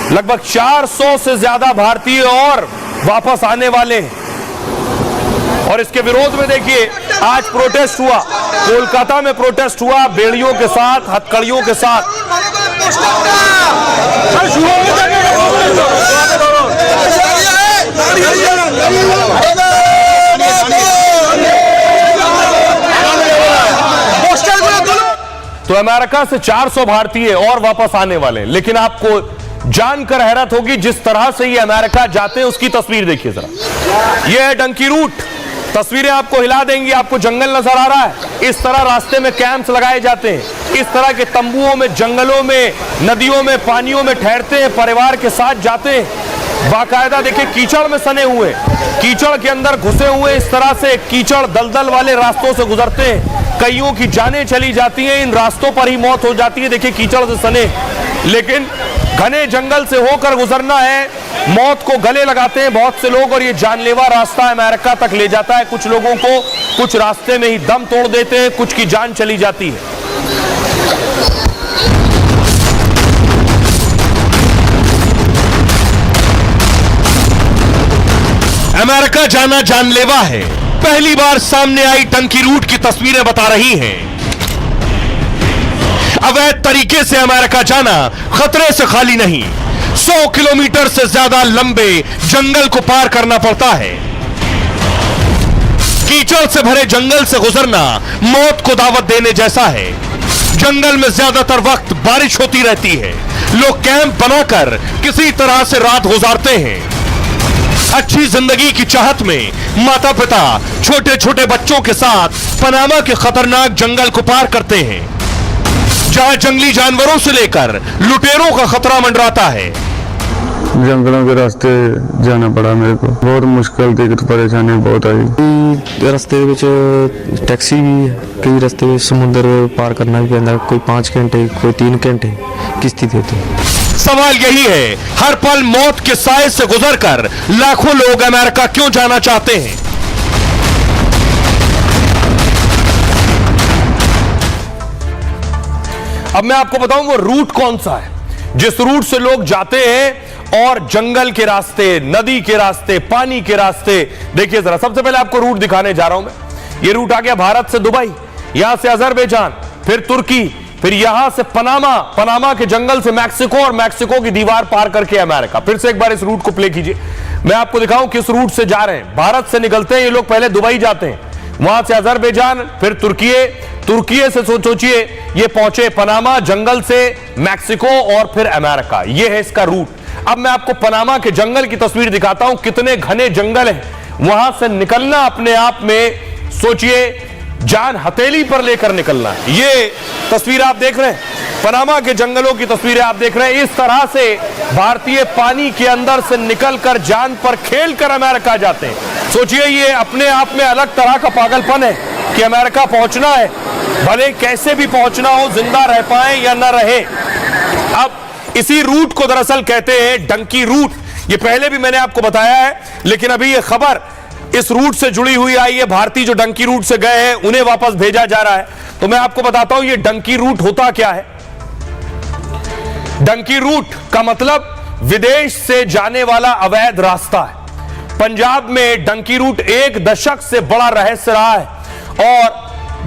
लगभग 400 से ज्यादा भारतीय और वापस आने वाले हैं और इसके विरोध में देखिए आज प्रोटेस्ट हुआ, कोलकाता में प्रोटेस्ट हुआ बेड़ियों के साथ, हथकड़ियों के साथ। तो अमेरिका से 400 भारतीय और वापस आने वाले, लेकिन आपको जानकर हैरत होगी जिस तरह से ये अमेरिका जाते हैं उसकी तस्वीर देखिए जरा। ये है डंकी रूट, तस्वीरें आपको हिला देंगी, आपको जंगल नजर आ रहा है, इस तरह रास्ते में कैंप्स लगाए जाते हैं, इस तरह के तंबुओं में, जंगलों में, नदियों में, पानियों में ठहरते हैं, परिवार के साथ जाते हैं। बाकायदा देखिए कीचड़ में सने हुए, कीचड़ के अंदर घुसे हुए, इस तरह से कीचड़ दलदल वाले रास्तों से गुजरते हैं, कईयों की जानें चली जाती हैं, इन रास्तों पर ही मौत हो जाती है, देखिए कीचड़ से सने, लेकिन घने जंगल से होकर गुजरना है, मौत को गले लगाते हैं बहुत से लोग और ये जानलेवा रास्ता अमेरिका तक ले जाता है कुछ लोगों को, कुछ रास्ते में ही दम तोड़ देते हैं, कुछ की जान चली जाती है। अमेरिका जाना जानलेवा है, पहली बार सामने आई डंकी रूट की तस्वीरें बता रही हैं। अवैध तरीके से अमेरिका जाना खतरे से खाली नहीं, 100 किलोमीटर से ज्यादा लंबे जंगल को पार करना पड़ता है। कीचड़ से भरे जंगल से गुजरना मौत को दावत देने जैसा है। जंगल में ज्यादातर वक्त बारिश होती रहती है, लोग कैंप बनाकर किसी तरह से रात गुजारते हैं। अच्छी जिंदगी की चाहत में माता पिता छोटे छोटे बच्चों के साथ पनामा के खतरनाक जंगल को पार करते हैं, जहां जंगली जानवरों से लेकर लुटेरों का खतरा मंडराता है। जंगलों के रास्ते जाना पड़ा मेरे को, बहुत मुश्किल दिक्कत परेशानी बहुत आई। रास्ते टैक्सी भी कई रास्ते में समुद्र पार करना भी पैदा, कोई 5 घंटे कोई 3 घंटे की स्थिति होती है। सवाल यही है, हर पल मौत के साए से गुजरकर लाखों लोग अमेरिका क्यों जाना चाहते हैं? अब मैं आपको बताऊं वो रूट कौन सा है जिस रूट से लोग जाते हैं और जंगल के रास्ते, नदी के रास्ते, पानी के रास्ते। देखिए जरा, सबसे पहले आपको रूट दिखाने जा रहा हूं मैं। ये रूट आ गया भारत से दुबई, यहां से अजरबैजान, फिर तुर्की, फिर यहां से पनामा, पनामा के जंगल से मैक्सिको और मैक्सिको की दीवार पार करके अमेरिका। फिर से एक बार इस रूट को प्ले कीजिए, मैं आपको दिखाऊं किस रूट से जा रहे हैं। भारत से निकलते हैं ये लोग, पहले दुबई जाते हैं, वहां से अजरबैजान, फिर तुर्की से सोचिए ये पहुंचे पनामा, जंगल से मैक्सिको और फिर अमेरिका। ये है इसका रूट। अब मैं आपको पनामा के जंगल की तस्वीर दिखाता हूं, कितने घने जंगल हैं। वहां से निकलना अपने आप में सोचिए जान हथेली पर लेकर निकलना। ये तस्वीर आप देख रहे हैं, पनामा के जंगलों की तस्वीरें आप देख रहे हैं। इस तरह से भारतीय पानी के अंदर से निकलकर जान पर खेलकर अमेरिका जाते हैं। सोचिए ये अपने आप में अलग तरह का पागलपन है कि अमेरिका पहुंचना है, भले कैसे भी पहुंचना हो, जिंदा रह पाए या न रहे। अब इसी रूट को दरअसल कहते हैं डंकी रूट। ये पहले भी मैंने आपको बताया है, लेकिन अभी ये खबर इस रूट से जुड़ी हुई आई है। भारतीय जो डंकी रूट से गए हैं उन्हें वापस भेजा जा रहा है। तो मैं आपको बताता हूं ये डंकी रूट होता क्या है। डंकी रूट का मतलब विदेश से जाने वाला अवैध रास्ता है। पंजाब में डंकी रूट एक दशक से बड़ा रहस्य रहा है और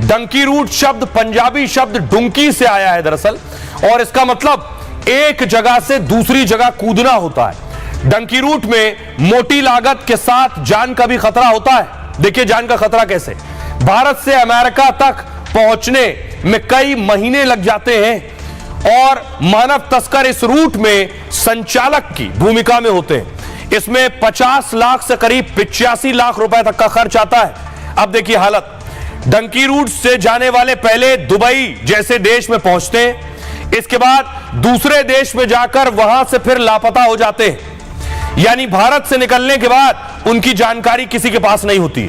डंकी रूट शब्द पंजाबी शब्द डुंकी से आया है दरअसल, और इसका मतलब एक जगह से दूसरी जगह कूदना होता है। डंकी रूट में मोटी लागत के साथ जान का भी खतरा होता है। देखिए जान का खतरा कैसे, भारत से अमेरिका तक पहुंचने में कई महीने लग जाते हैं और मानव तस्कर इस रूट में संचालक की भूमिका में होते हैं। इसमें 50 लाख से करीब 85 लाख रुपए तक का खर्च आता है। अब देखिए हालत, डंकी रूट से जाने वाले पहले दुबई जैसे देश में पहुंचते हैं, इसके बाद दूसरे देश में जाकर वहां से फिर लापता हो जाते हैं। यानी भारत से निकलने के बाद उनकी जानकारी किसी के पास नहीं होती।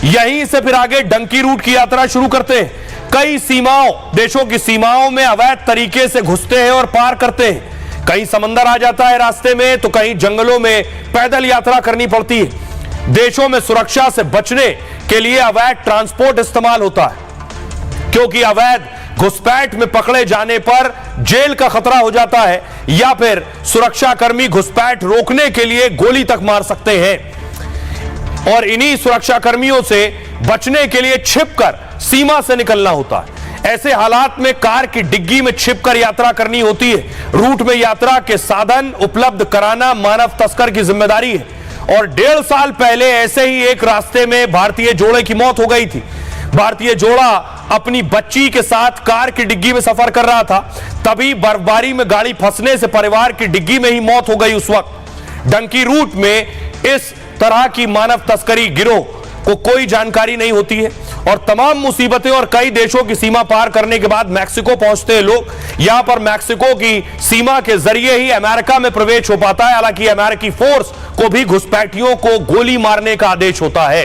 यहीं से फिर आगे डंकी रूट की यात्रा शुरू करते हैं। कई सीमाओं, देशों की सीमाओं में अवैध तरीके से घुसते हैं और पार करते हैं। कहीं समंदर आ जाता है रास्ते में, तो कहीं जंगलों में पैदल यात्रा करनी पड़ती है। देशों में सुरक्षा से बचने के लिए अवैध ट्रांसपोर्ट इस्तेमाल होता है, क्योंकि अवैध घुसपैठ में पकड़े जाने पर जेल का खतरा हो जाता है या फिर सुरक्षाकर्मी घुसपैठ रोकने के लिए गोली तक मार सकते हैं। और इन्हीं सुरक्षाकर्मियों से बचने के लिए छिपकर सीमा से निकलना होता है। ऐसे हालात में कार की डिग्गी में छिपकर यात्रा करनी होती है। रूट में यात्रा के साधन उपलब्ध कराना मानव तस्कर की जिम्मेदारी है। और 1.5 साल पहले ऐसे ही एक रास्ते में भारतीय जोड़े की मौत हो गई थी। भारतीय जोड़ा अपनी बच्ची के साथ कार की डिग्गी में सफर कर रहा था, तभी बर्फबारी में गाड़ी फंसने से परिवार की डिग्गी में ही मौत हो गई। उस वक्त डंकी रूट में इस तरह की मानव तस्करी गिरोह को कोई जानकारी नहीं होती है और तमाम मुसीबतें और कई देशों की सीमा पार करने के बाद मैक्सिको पहुंचते हैं लोग। यहां पर मैक्सिको की सीमा के जरिए ही अमेरिका में प्रवेश हो पाता है। हालांकि अमेरिकी फोर्स को भी घुसपैठियों को गोली मारने का आदेश होता है।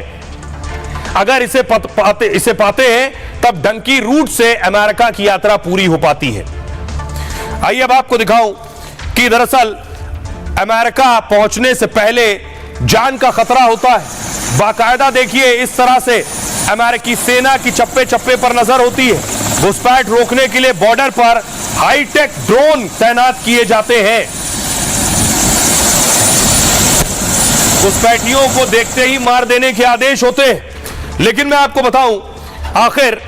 अगर इसे पाते हैं तब डंकी रूट से अमेरिका की यात्रा पूरी हो पाती है। आइए अब आपको दिखाऊं कि दरअसल अमेरिका पहुंचने से पहले जान का खतरा होता है। बाकायदा देखिए इस तरह से अमेरिकी सेना की चप्पे चप्पे पर नजर होती है। घुसपैठ रोकने के लिए बॉर्डर पर हाईटेक ड्रोन तैनात किए जाते हैं। घुसपैठियों को देखते ही मार देने के आदेश होते हैं। लेकिन मैं आपको बताऊं, आखिर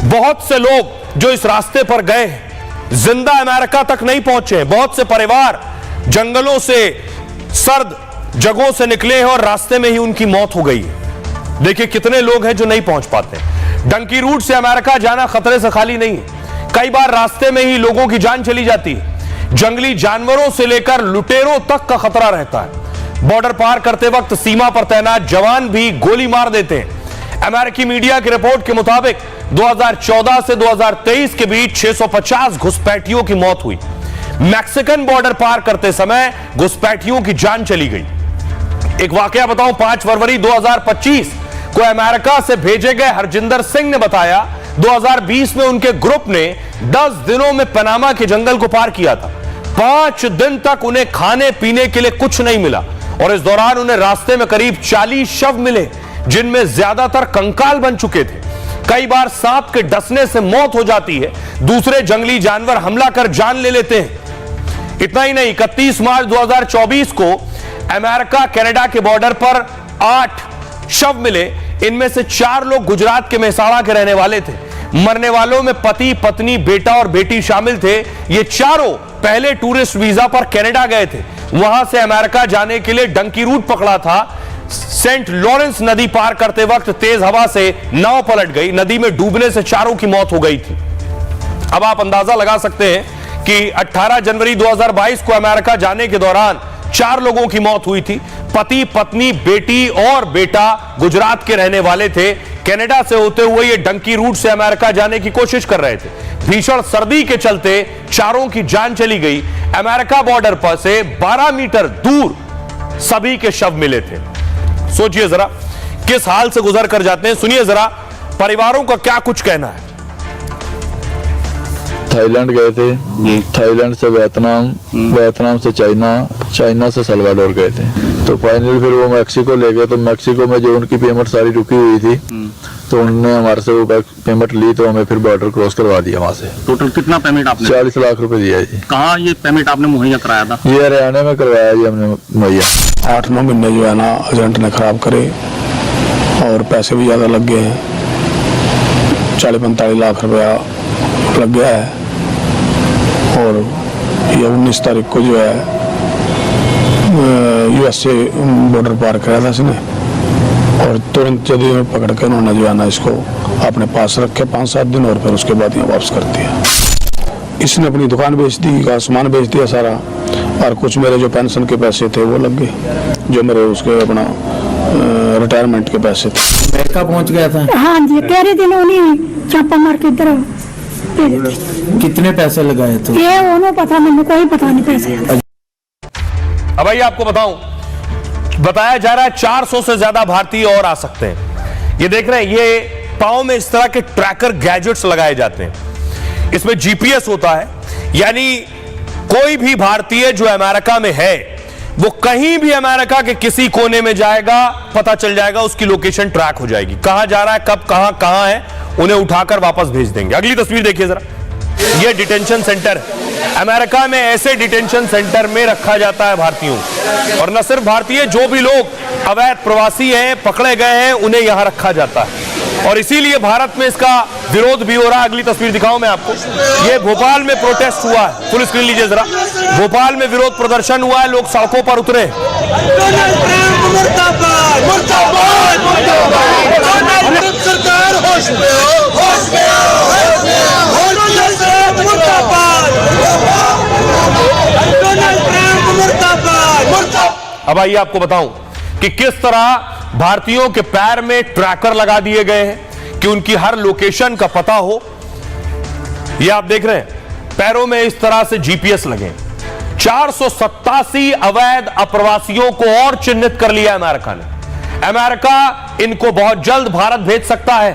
बहुत से लोग जो इस रास्ते पर गए हैं जिंदा अमेरिका तक नहीं पहुंचे। बहुत से परिवार जंगलों से, सर्द जगहों से निकले हैं और रास्ते में ही उनकी मौत हो गई है। देखिए कितने लोग हैं जो नहीं पहुंच पाते। डंकी रूट से अमेरिका जाना खतरे से खाली नहीं है। कई बार रास्ते में ही लोगों की जान चली जाती है। जंगली जानवरों से लेकर लुटेरों तक का खतरा रहता है। बॉर्डर पार करते वक्त सीमा पर तैनात जवान भी गोली मार देते हैं। अमेरिकी मीडिया की रिपोर्ट के मुताबिक 2014 से 2023 के बीच 650 घुसपैठियों की मौत हुई। मैक्सिकन बॉर्डर पार करते समय घुसपैठियों की जान चली गई। एक वाकया बताऊं, 5 फरवरी 2025 को अमेरिका से भेजे गए हरजिंदर सिंह ने बताया 2020 में उनके ग्रुप ने 10 दिनों में पनामा के जंगल को पार किया था। 5 दिन तक उन्हें खाने पीने के लिए कुछ नहीं मिला और इस दौरान उन्हें रास्ते में करीब 40 शव मिले, जिनमें ज्यादातर कंकाल बन चुके थे। कई बार सांप के डसने से मौत हो जाती है। दूसरे जंगली जानवर हमला कर जान ले लेते हैं। इतना ही नहीं, 31 मार्च 2024 को अमेरिका कनाडा के बॉर्डर पर 8 शव मिले। इनमें से 4 लोग गुजरात के मेहसाणा के रहने वाले थे। मरने वालों में पति, पत्नी, बेटा और बेटी शामिल थे। ये चारों पहले टूरिस्ट वीजा पर कनाडा गए थे। वहां से अमेरिका जाने के लिए डंकी रूट पकड़ा था। सेंट लॉरेंस नदी पार करते वक्त तेज हवा से नाव पलट गई। नदी में डूबने से चारों की मौत हो गई थी। अब आप अंदाजा लगा सकते हैं कि 18 जनवरी 2022 को अमेरिका जाने के दौरान 4 लोगों की मौत हुई थी। पति, पत्नी, बेटी और बेटा गुजरात के रहने वाले थे। कनाडा से होते हुए ये डंकी रूट से अमेरिका जाने की कोशिश कर रहे थे। भीषण सर्दी के चलते चारों की जान चली गई। अमेरिका बॉर्डर पर से 12 मीटर दूर सभी के शव मिले थे। सोचिए जरा किस हाल से गुजर कर जाते हैं। सुनिए जरा परिवारों का क्या कुछ कहना है। थाईलैंड गए थे, थाईलैंड से वियतनाम, वियतनाम से चाइना, चाइना से सल्वाडोर गए थे। तो फाइनली फिर वो मैक्सिको ले गए। तो मैक्सिको में जो उनकी पेमेंट सारी रुकी हुई थी, तो उन्होंने हमारे से वो पेमेंट ली, तो हमें फिर बॉर्डर क्रॉस करवा दिया। वहाँ से टोटल कितना पेमेंट आपने? 40 लाख रुपए दिया जी। कहाँ ये पेमेंट आपने मुहैया कराया था? ये हरियाणा में करवाया जी हमने मुहैया। 8-9 महीने जो है ना एजेंट ने खराब करे और पैसे भी ज़्यादा लग गए हैं। 40-45 लाख रुपया लग गया है। और ये 19 तारीख को जो है यूएस से बॉर्डर पार कराया था इसने, और तुरंत जल्दी में पकड़ कर उन्होंने जो है ना इसको अपने पास रखे 5-7 दिन, और फिर उसके बाद यहाँ वापस कर दिया। इसने अपनी दुकान बेच दी, का सामान बेच दिया सारा, और कुछ मेरे जो पेंशन के पैसे थे वो लग गए, जो मेरे उसके अपना रिटायरमेंट के पैसे थे। अमेरिका पहुंच गया था। हाँ जी, 13 दिन उन्हीं छापा मार के इधर। कितने पैसे लगाए थे? ये उन्होंने पता, मैंने कोई पता नहीं पैसे। अब भाई आपको बताऊं, बताया जा रहा है 400 से ज्यादा भारतीय और आ सकते हैं। ये देख रहे हैं, ये पांव में इस तरह के ट्रैकर गैजेट्स लगाए जाते हैं, इसमें जीपीएस होता है, यानी कोई भी भारतीय जो अमेरिका में है वो कहीं भी अमेरिका के किसी कोने में जाएगा, पता चल जाएगा, उसकी लोकेशन ट्रैक हो जाएगी, कहां जा रहा है, कब कहां है, उन्हें उठाकर वापस भेज देंगे। अगली तस्वीर देखिए जरा, यह डिटेंशन सेंटर है। अमेरिका में ऐसे डिटेंशन सेंटर में रखा जाता है भारतीयों, और न सिर्फ भारतीय, जो भी लोग अवैध प्रवासी हैं, पकड़े गए हैं, उन्हें यहां रखा जाता है, और इसीलिए भारत में इसका विरोध भी हो रहा है। अगली तस्वीर दिखाऊं मैं आपको, ये भोपाल में प्रोटेस्ट हुआ है, फुल स्क्रीन लीजिए जरा। भोपाल में विरोध प्रदर्शन हुआ है, लोग सड़कों पर उतरे। अब आइए आपको बताऊं कि किस तरह भारतीयों के पैर में ट्रैकर लगा दिए गए हैं कि उनकी हर लोकेशन का पता हो। ये आप देख रहे हैं, पैरों में इस तरह से जीपीएस लगे। 487 अवैध अप्रवासियों को और चिन्हित कर लिया अमेरिका ने। अमेरिका इनको बहुत जल्द भारत भेज सकता है।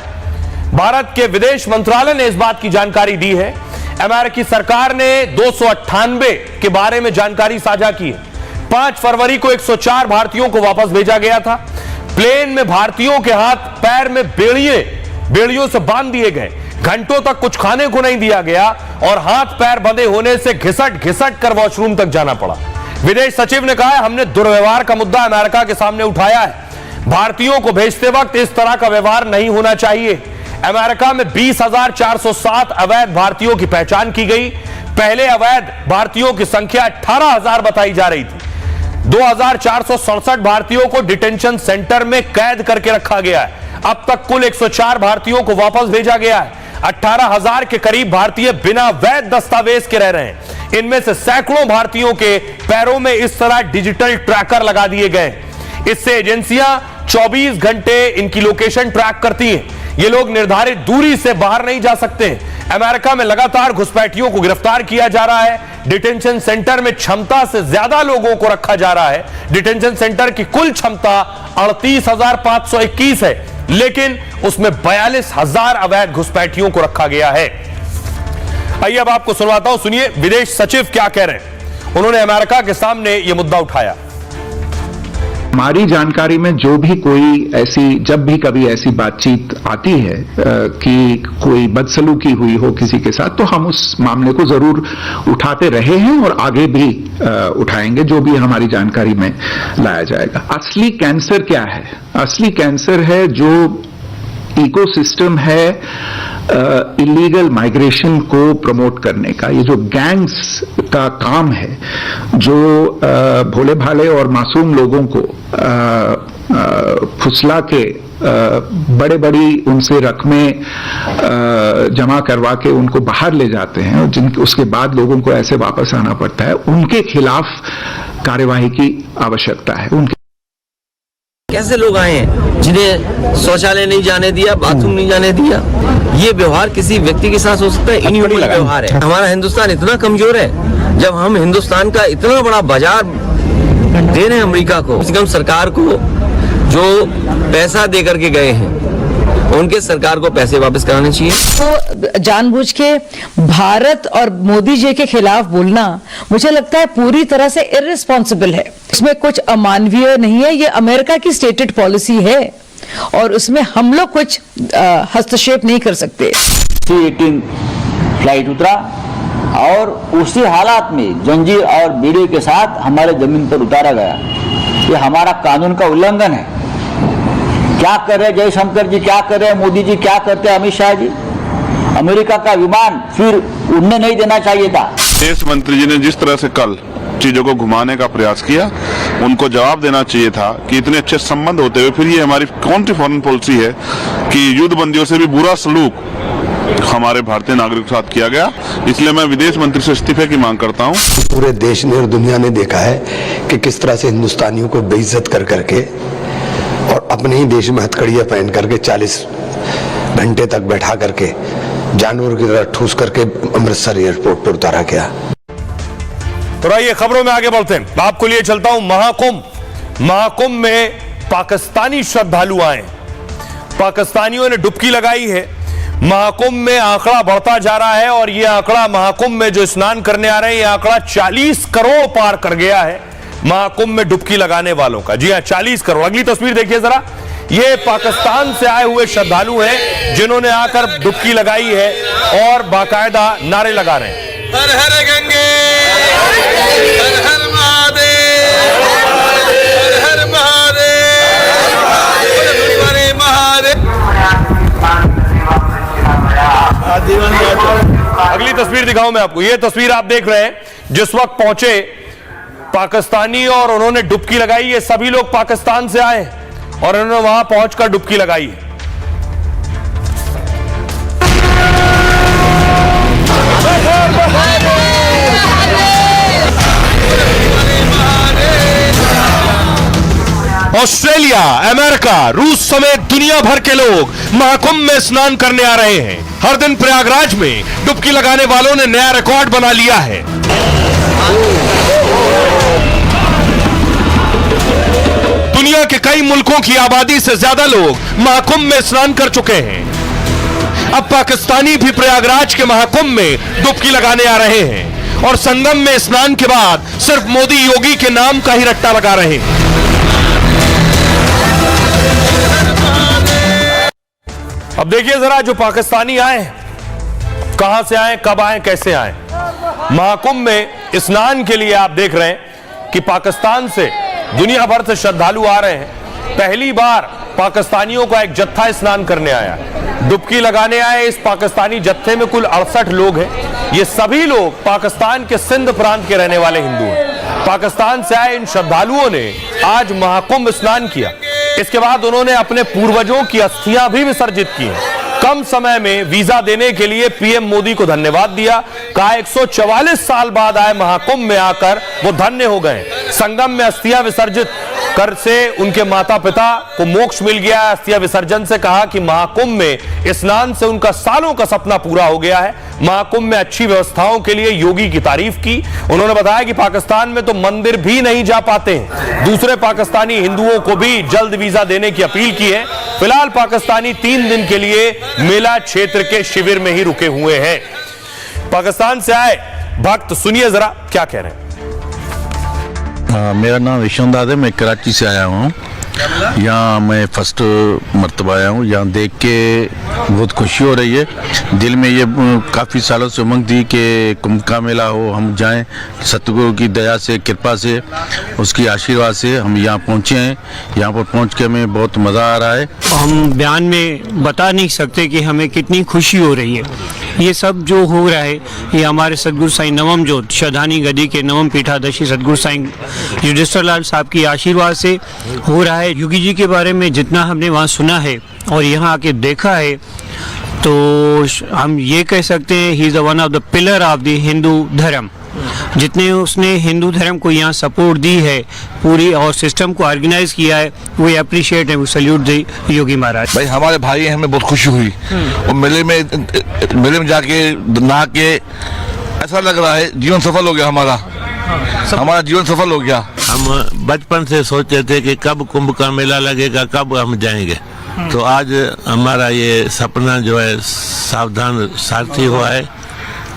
भारत के विदेश मंत्रालय ने इस बात की जानकारी दी है। अमेरिकी सरकार ने 298 के बारे में जानकारी साझा की है। 5 फरवरी को 104 भारतीयों को वापस भेजा गया था। प्लेन में भारतीयों के हाथ पैर में बेड़ियों से बांध दिए गए, घंटों तक कुछ खाने को नहीं दिया गया, और हाथ पैर बंधे होने से घिसट कर वॉशरूम तक जाना पड़ा। विदेश सचिव ने कहा है, हमने दुर्व्यवहार का मुद्दा अमेरिका के सामने उठाया है। भारतीयों को भेजते वक्त इस तरह का व्यवहार नहीं होना चाहिए। अमेरिका में 20,407 अवैध भारतीयों की पहचान की गई। पहले अवैध भारतीयों की संख्या 18,000 बताई जा रही थी। 2,467 भारतीयों को डिटेंशन सेंटर में कैद करके रखा गया है। अब तक कुल 104 भारतीयों को वापस भेजा गया है। 18,000 के करीब भारतीय बिना वैध दस्तावेज के रह रहे हैं। इनमें से सैकड़ों भारतीयों के पैरों में इस तरह डिजिटल ट्रैकर लगा दिए गए। इससे एजेंसियां 24 घंटे इनकी लोकेशन ट्रैक करती हैं। ये लोग निर्धारित दूरी से बाहर नहीं जा सकते। अमेरिका में लगातार घुसपैठियों को गिरफ्तार किया जा रहा है। डिटेंशन सेंटर में क्षमता से ज्यादा लोगों को रखा जा रहा है। डिटेंशन सेंटर की कुल क्षमता 38,521 है, लेकिन उसमें 42,000 अवैध घुसपैठियों को रखा गया है। आइए अब आपको सुनवाता हूं, सुनिए विदेश सचिव क्या कह रहे हैं। उन्होंने अमेरिका के सामने यह मुद्दा उठाया। हमारी जानकारी में जो भी कोई ऐसी, जब भी कभी ऐसी बातचीत आती है कि कोई बदसलूकी हुई हो किसी के साथ, तो हम उस मामले को जरूर उठाते रहे हैं और आगे भी उठाएंगे, जो भी हमारी जानकारी में लाया जाएगा। असली कैंसर क्या है? असली कैंसर है जो इकोसिस्टम है इलीगल माइग्रेशन को प्रमोट करने का। ये जो गैंग्स का काम है, जो भोले भाले और मासूम लोगों को फुसला के बड़े बड़ी उनसे रकमें जमा करवा के उनको बाहर ले जाते हैं, और उसके बाद लोगों को ऐसे वापस आना पड़ता है, उनके खिलाफ कार्यवाही की आवश्यकता है। उनके कैसे लोग आए हैं जिन्हें शौचालय नहीं जाने दिया, बाथरूम नहीं जाने दिया? ये व्यवहार किसी व्यक्ति के साथ हो सकता है? इनह्यूमन व्यवहार है। हमारा हिंदुस्तान इतना कमजोर है, जब हम हिंदुस्तान का इतना बड़ा बाजार दे रहे हैं अमेरिका को, कम से कम सरकार को जो पैसा दे करके गए हैं उनके सरकार को पैसे वापस कराने चाहिए। तो जानबूझ के भारत और मोदी जी के खिलाफ बोलना मुझे लगता है पूरी तरह से इररिस्पॉन्सिबल है। इसमें कुछ अमानवीय नहीं है, ये अमेरिका की स्टेटेड पॉलिसी है और उसमें हम लोग कुछ हस्तक्षेप नहीं कर सकते। C-18 फ्लाइट उतरा और उसी हालात में जंजीर और बीड़ी के साथ हमारे जमीन पर उतारा गया। ये हमारा कानून का उल्लंघन है। क्या कर रहे जयशंकर जी, क्या कर रहे मोदी जी, क्या करते हैं अमित शाह जी? अमेरिका का विमान फिर उड़ने नहीं देना चाहिए था। विदेश मंत्री जी ने जिस तरह से कल चीजों को घुमाने का प्रयास किया, उनको जवाब देना चाहिए था कि इतने अच्छे संबंध होते हुए फिर ये हमारी कौन सी फॉरेन पॉलिसी है कि युद्ध बंदियों से भी बुरा सलूक हमारे भारतीय नागरिक के साथ किया गया। इसलिए मैं विदेश मंत्री से इस्तीफे की मांग करता हूं। पूरे देश ने और दुनिया ने देखा है कि किस तरह से हिंदुस्तानियों को बेइज्जत कर करके और अपने ही देश में हथकड़ियां पहन करके 40 घंटे तक बैठा करके जानवर की तरह ठूस करके अमृतसर एयरपोर्ट पर उतारा गया। तो आइए खबरों में आगे बढ़ते हैं। आपको लिए चलता हूं महाकुंभ में पाकिस्तानी श्रद्धालु आए, पाकिस्तानियों ने डुबकी लगाई है। महाकुंभ में आंकड़ा बढ़ता जा रहा है और यह आंकड़ा महाकुंभ में जो स्नान करने आ रहे हैं, यह आंकड़ा 40 करोड़ पार कर गया है महाकुंभ में डुबकी लगाने वालों का। जी हां, 40 करोड़। अगली तस्वीर देखिए जरा, ये पाकिस्तान से आए हुए श्रद्धालु हैं जिन्होंने आकर डुबकी लगाई है और बाकायदा नारे लगा रहे हैं। हर हर गंगे, हर हर महादेव, हर हर महादेव, हर महादेव। अगली तस्वीर दिखाऊं मैं आपको। यह तस्वीर आप देख रहे हैं जिस वक्त पहुंचे पाकिस्तानी और उन्होंने डुबकी लगाई। ये सभी लोग पाकिस्तान से आए और उन्होंने वहां पहुंचकर डुबकी लगाई है। ऑस्ट्रेलिया, अमेरिका, रूस समेत दुनिया भर के लोग महाकुंभ में स्नान करने आ रहे हैं। हर दिन प्रयागराज में डुबकी लगाने वालों ने नया रिकॉर्ड बना लिया है। दुनिया के कई मुल्कों की आबादी से ज्यादा लोग महाकुंभ में स्नान कर चुके हैं। अब पाकिस्तानी भी प्रयागराज के महाकुंभ में डुबकी लगाने आ रहे हैं और संगम में स्नान के बाद सिर्फ मोदी योगी के नाम का ही रट्टा लगा रहे हैं। अब देखिए जरा, जो पाकिस्तानी आए, कहां से आए, कब आए, कैसे आए। महाकुंभ में स्नान के लिए आप देख रहे हैं कि पाकिस्तान से दुनिया भर से श्रद्धालु आ रहे हैं। पहली बार पाकिस्तानियों का एक जत्था स्नान करने आया, डुबकी लगाने आए। इस पाकिस्तानी जत्थे में कुल 68 लोग हैं। ये सभी लोग पाकिस्तान के सिंध प्रांत के रहने वाले हिंदू हैं। पाकिस्तान से आए इन श्रद्धालुओं ने आज महाकुंभ स्नान किया। इसके बाद उन्होंने अपने पूर्वजों की अस्थियां भी विसर्जित की हैं। कम समय में वीजा देने के लिए पीएम मोदी को धन्यवाद दिया। कहा 144 साल बाद आए महाकुंभ में आकर वो धन्य हो गए। संगम में अस्थियां विसर्जित कर से उनके माता पिता को मोक्ष मिल गया। अस्थियां विसर्जन से कहा कि महाकुंभ में स्नान से उनका सालों का सपना पूरा हो गया है। महाकुंभ में अच्छी व्यवस्थाओं के लिए योगी की तारीफ की। उन्होंने बताया कि पाकिस्तान में तो मंदिर भी नहीं जा पाते हैं। दूसरे पाकिस्तानी हिंदुओं को भी जल्द वीजा देने की अपील की है। फिलहाल पाकिस्तानी 3 दिन के लिए मेला क्षेत्र के शिविर में ही रुके हुए हैं। पाकिस्तान से आए भक्त, सुनिए जरा क्या कह रहे हैं। मेरा नाम विश्वनाथ है, मैं कराची से आया हूँ। यहाँ मैं फर्स्ट मर्तबा आया हूँ। यहाँ देख के बहुत खुशी हो रही है। दिल में ये काफ़ी सालों से उमंग थी कि कुंभ का मेला हो, हम जाएं। सतगुरु की दया से, कृपा से, उसकी आशीर्वाद से हम यहाँ पहुँचे हैं। यहाँ पर पहुँच के हमें बहुत मज़ा आ रहा है। हम बयान में बता नहीं सकते कि हमें कितनी खुशी हो रही है। ये सब जो हो रहा है ये हमारे सदगुरु साईं नवम जोत शधानी गदी के नवम पीठाधीश सदगुरु साईं युधिष्ठिर लाल साहब की आशीर्वाद से हो रहा है। योगी जी के बारे में जितना हमने वहाँ सुना है और यहाँ आके देखा है तो हम ये कह सकते हैं he is one of the pillar of the Hindu धर्म। जितने उसने हिंदू धर्म को यहाँ सपोर्ट दी है पूरी और सिस्टम को ऑर्गेनाइज किया है, वो अप्रिशिएट है, वो सल्यूट दी योगी महाराज। भाई हमारे भाई हैं, हमें बहुत खुशी हुई और मेले में जाके नहा के ऐसा लग रहा है जीवन सफल हो गया हमारा जीवन सफल हो गया। हम बचपन से सोचते थे कि कब कुंभ का मेला लगेगा, कब हम जाएंगे। तो आज हमारा ये सपना जो है सावधान सारथी हुआ है।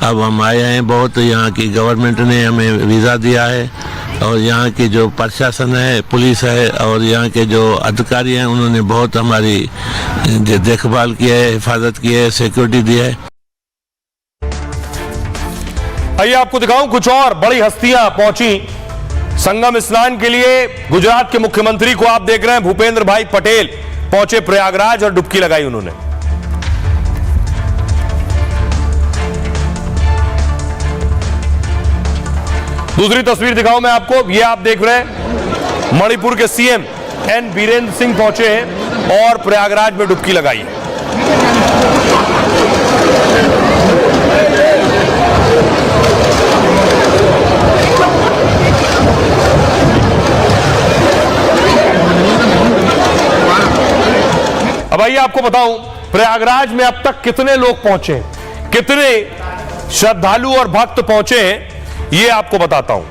अब हम आए हैं। बहुत यहाँ की गवर्नमेंट ने हमें वीज़ा दिया है और यहाँ की जो प्रशासन है, पुलिस है और यहाँ के जो अधिकारी हैं, उन्होंने बहुत हमारी देखभाल की है, हिफाजत की है, सिक्योरिटी दी है। आइए आपको दिखाऊं, कुछ और बड़ी हस्तियां पहुंची संगम स्नान के लिए। गुजरात के मुख्यमंत्री को आप देख रहे हैं, भूपेंद्र भाई पटेल पहुंचे प्रयागराज और डुबकी लगाई उन्होंने। दूसरी तस्वीर दिखाऊं मैं आपको, ये आप देख रहे हैं मणिपुर के सीएम एन बीरेंद्र सिंह पहुंचे हैं और प्रयागराज में डुबकी लगाई है। अब आइए आपको बताऊं प्रयागराज में अब तक कितने लोग पहुंचे, कितने श्रद्धालु और भक्त पहुंचे हैं, ये आपको बताता हूं।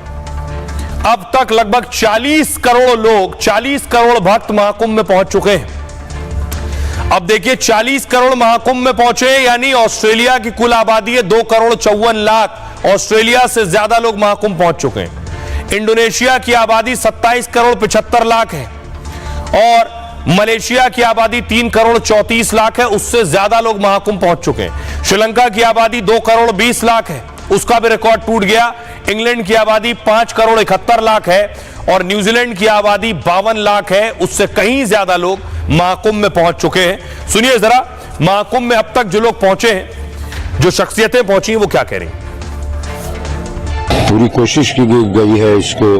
अब तक लगभग 40 करोड़ लोग, 40 करोड़ भक्त महाकुंभ में पहुंच चुके हैं। अब देखिए 40 करोड़ महाकुंभ में पहुंचे, यानी ऑस्ट्रेलिया की कुल आबादी है 2 करोड़ 54 लाख। ऑस्ट्रेलिया से ज्यादा लोग महाकुंभ पहुंच चुके हैं। इंडोनेशिया की आबादी 27 करोड़ 75 लाख है और मलेशिया की आबादी 3 करोड़ 34 लाख है, उससे ज्यादा लोग महाकुंभ पहुंच चुके हैं। श्रीलंका की आबादी 2 करोड़ 20 लाख है, उसका भी रिकॉर्ड टूट गया। इंग्लैंड की आबादी 5 करोड़ 71 लाख है और न्यूजीलैंड की आबादी 52 लाख है, उससे कहीं ज्यादा लोग महाकुंभ में पहुंच चुके हैं। सुनिए जरा महाकुंभ में अब तक जो लोग पहुंचे हैं, जो शख्सियतें पहुंची हैं, वो क्या कह रही हैं। पूरी कोशिश की गई है इसको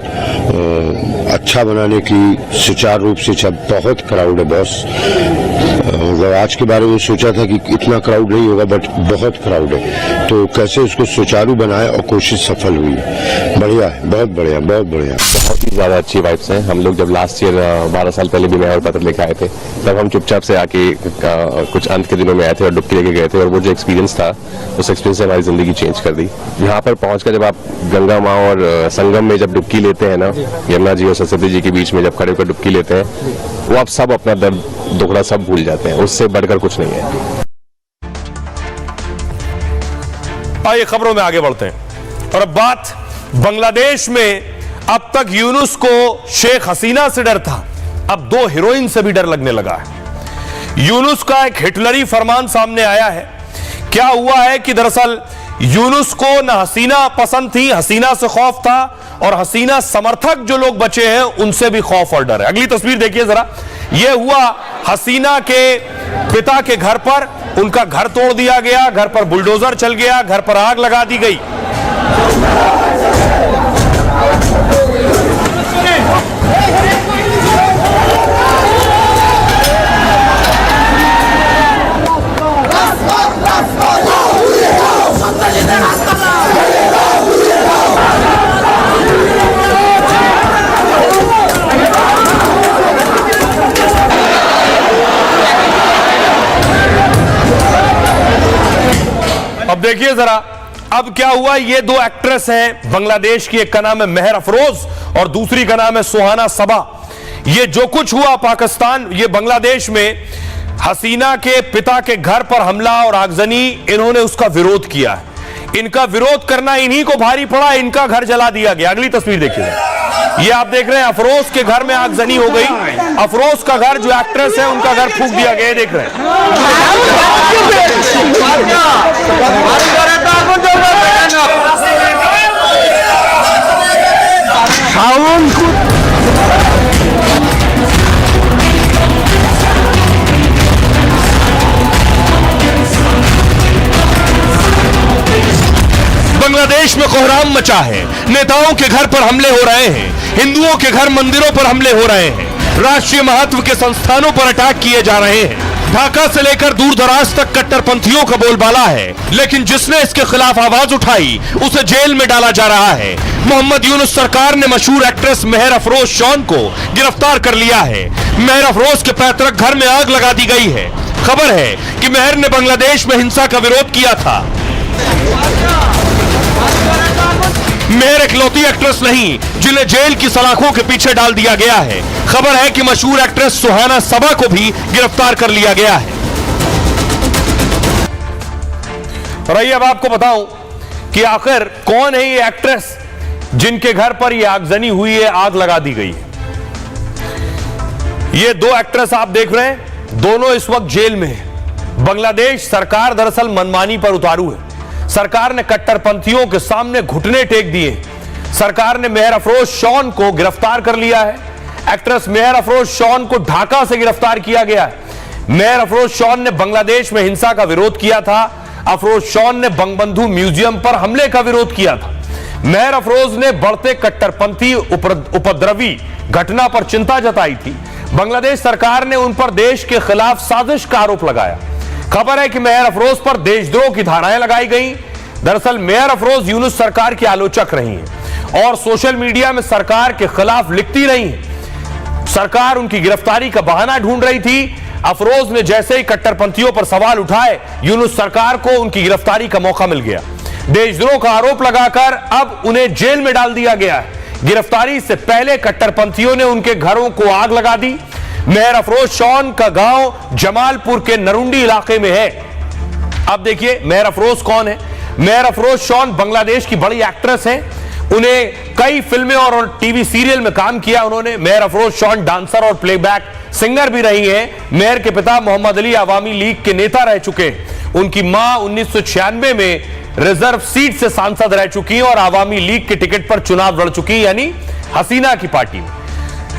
अच्छा बनाने की, सुचारू रूप से। जब बहुत क्राउड है बॉस, मतलब आज के बारे में सोचा था कि इतना क्राउड नहीं होगा, बट बहुत क्राउड है, तो कैसे उसको सुचारू बनाए और कोशिश सफल हुई है। बढ़िया है, बहुत बढ़िया, बहुत बढ़िया, बहुत ही ज्यादा अच्छी वाइब्स हैं। हम लोग जब लास्ट ईयर 12 साल पहले भी मैं और पत्र लेकर आए थे, तब हम चुपचाप से आके कुछ अंत के दिनों में आए थे और डुबकी लेके गए थे, और वो जो एक्सपीरियंस था, उस एक्सपीरियंस से हमारी जिंदगी चेंज कर दी। यहाँ पर पहुंचकर जब आप गंगा माँ और संगम में जब डुबकी लेते हैं ना, यमुना जी और सरस्वती जी के बीच में जब खड़े होकर डुबकी लेते हैं, वो आप सब अपना दर्द दुखड़ा सब भूल जाते हैं। उससे बढ़कर कुछ नहीं है। आइए खबरों में आगे बढ़ते हैं और अब बात बांग्लादेश में। अब तक यूनुस को शेख हसीना से डर था, अब 2 हीरोइन से भी डर लगने लगा है। यूनुस का एक हिटलरी फरमान सामने आया है। क्या हुआ है कि दरअसल यूनुस को न हसीना पसंद थी, हसीना से खौफ था, और हसीना समर्थक जो लोग बचे हैं उनसे भी खौफ और डर है। अगली तस्वीर देखिए जरा। यह हुआ हसीना के पिता के घर पर, उनका घर तोड़ दिया गया, घर पर बुलडोजर चल गया, घर पर आग लगा दी गई। अब देखिए जरा अब क्या हुआ। ये 2 एक्ट्रेस हैं बांग्लादेश की, एक का नाम है मेहर अफरोज और दूसरी का नाम है सुहाना सबा। ये जो कुछ हुआ पाकिस्तान, ये बांग्लादेश में हसीना के पिता के घर पर हमला और आगजनी, इन्होंने उसका विरोध किया है। इनका विरोध करना इन्हीं को भारी पड़ा, इनका घर जला दिया गया। अगली तस्वीर देखिए। ये आप देख रहे हैं अफरोज के घर में आगजनी हो गई। अफरोज का घर, जो एक्ट्रेस है, उनका घर फूंक दिया गया, देख रहे हैं। बांग्लादेश में कोहराम मचा है। नेताओं के घर पर हमले हो रहे हैं, हिंदुओं के घर मंदिरों पर हमले हो रहे हैं, राष्ट्रीय महत्व के संस्थानों पर अटैक किए जा रहे हैं। ढाका से लेकर दूर दराज तक कट्टरपंथियों का बोलबाला है, लेकिन जिसने इसके खिलाफ आवाज उठाई उसे जेल में डाला जा रहा है। मोहम्मद यूनुस सरकार ने मशहूर एक्ट्रेस मेहर अफरोज शॉन को गिरफ्तार कर लिया है। मेहर अफरोज के पैतृक घर में आग लगा दी गई है। खबर है कि मेहर ने बांग्लादेश में हिंसा का विरोध किया था। मेहर इकलौती एक्ट्रेस नहीं जिन्हें जेल की सलाखों के पीछे डाल दिया गया है। खबर है कि मशहूर एक्ट्रेस सुहाना सबा को भी गिरफ्तार कर लिया गया है। और आइए अब आपको बताऊं कि आखिर कौन है ये एक्ट्रेस जिनके घर पर ये आगजनी हुई है, आग लगा दी गई है। ये 2 एक्ट्रेस आप देख रहे हैं, दोनों इस वक्त जेल में है। बांग्लादेश सरकार दरअसल मनमानी पर उतारू है। सरकार ने कट्टरपंथियों के सामने घुटने टेक दिए। सरकार ने मेहर अफरोज शॉन को गिरफ्तार कर लिया है। एक्ट्रेस मेहर अफरोज शॉन को ढाका से गिरफ्तार किया गया है। मेहर अफरोज शॉन ने बांग्लादेश में हिंसा का विरोध किया था। अफरोज शॉन ने बंगबंधु म्यूजियम पर हमले का विरोध किया था। मेहर अफरोज ने बढ़ते कट्टरपंथी उपद्रवी घटना पर चिंता जताई थी। बांग्लादेश सरकार ने उन पर देश के खिलाफ साजिश का आरोप लगाया। खबर है कि मेहर अफरोज पर देशद्रोह की धाराएं लगाई गई। दरअसल मेहर अफरोज यूनुस सरकार की आलोचक रही हैं और सोशल मीडिया में सरकार के खिलाफ लिखती रही हैं। सरकार उनकी गिरफ्तारी का बहाना ढूंढ रही थी। अफरोज ने जैसे ही कट्टरपंथियों पर सवाल उठाए, यूनुस सरकार को उनकी गिरफ्तारी का मौका मिल गया। देशद्रोह का आरोप लगाकर अब उन्हें जेल में डाल दिया गया है। गिरफ्तारी से पहले कट्टरपंथियों ने उनके घरों को आग लगा दी। मेहर अफरोज शॉन का गांव जमालपुर के नरुंडी इलाके में है। अब देखिए मेहर अफरोज कौन है। मेहर अफरोज शॉन बांग्लादेश की बड़ी एक्ट्रेस हैं। उन्हें कई फिल्में और टीवी सीरियल में काम किया उन्होंने। मेहर अफरोज शॉन डांसर और प्लेबैक सिंगर भी रही हैं। मेहर के पिता मोहम्मद अली अवामी लीग के नेता रह चुके हैं। उनकी मां 1996 में रिजर्व सीट से सांसद रह चुकी हैं और अवामी लीग के टिकट पर चुनाव लड़ चुकी, यानी हसीना की पार्टी में।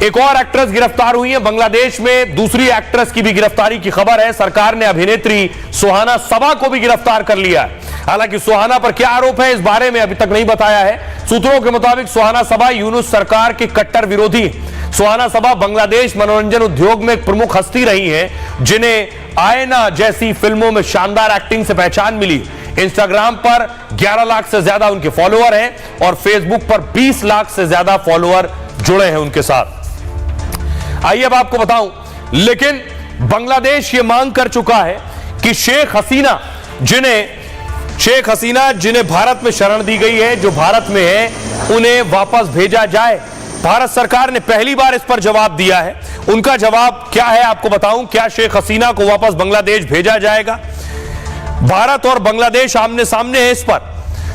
एक और एक्ट्रेस गिरफ्तार हुई है बांग्लादेश में। दूसरी एक्ट्रेस की भी गिरफ्तारी की खबर है। सरकार ने अभिनेत्री सुहाना सबा को भी गिरफ्तार कर लिया है। हालांकि सुहाना पर क्या आरोप है इस बारे में अभी तक नहीं बताया है। सूत्रों के मुताबिक सुहाना सबा यूनुस सरकार के कट्टर विरोधी। सुहाना सबा बांग्लादेश मनोरंजन उद्योग में एक प्रमुख हस्ती रही हैं, जिन्हें आयना जैसी फिल्मों में शानदार एक्टिंग से पहचान मिली। इंस्टाग्राम पर 11 लाख से ज्यादा उनके फॉलोअर हैं और फेसबुक पर 20 लाख से ज्यादा फॉलोअर जुड़े हैं उनके साथ। आइए अब आपको बताऊं, लेकिन बांग्लादेश ये मांग कर चुका है कि शेख हसीना जिन्हें भारत में शरण दी गई है, जो भारत में है, उन्हें वापस भेजा जाए। भारत सरकार ने पहली बार इस पर जवाब दिया है। उनका जवाब क्या है आपको बताऊं। क्या शेख हसीना को वापस बांग्लादेश भेजा जाएगा? भारत और बांग्लादेश आमने सामने है इस पर।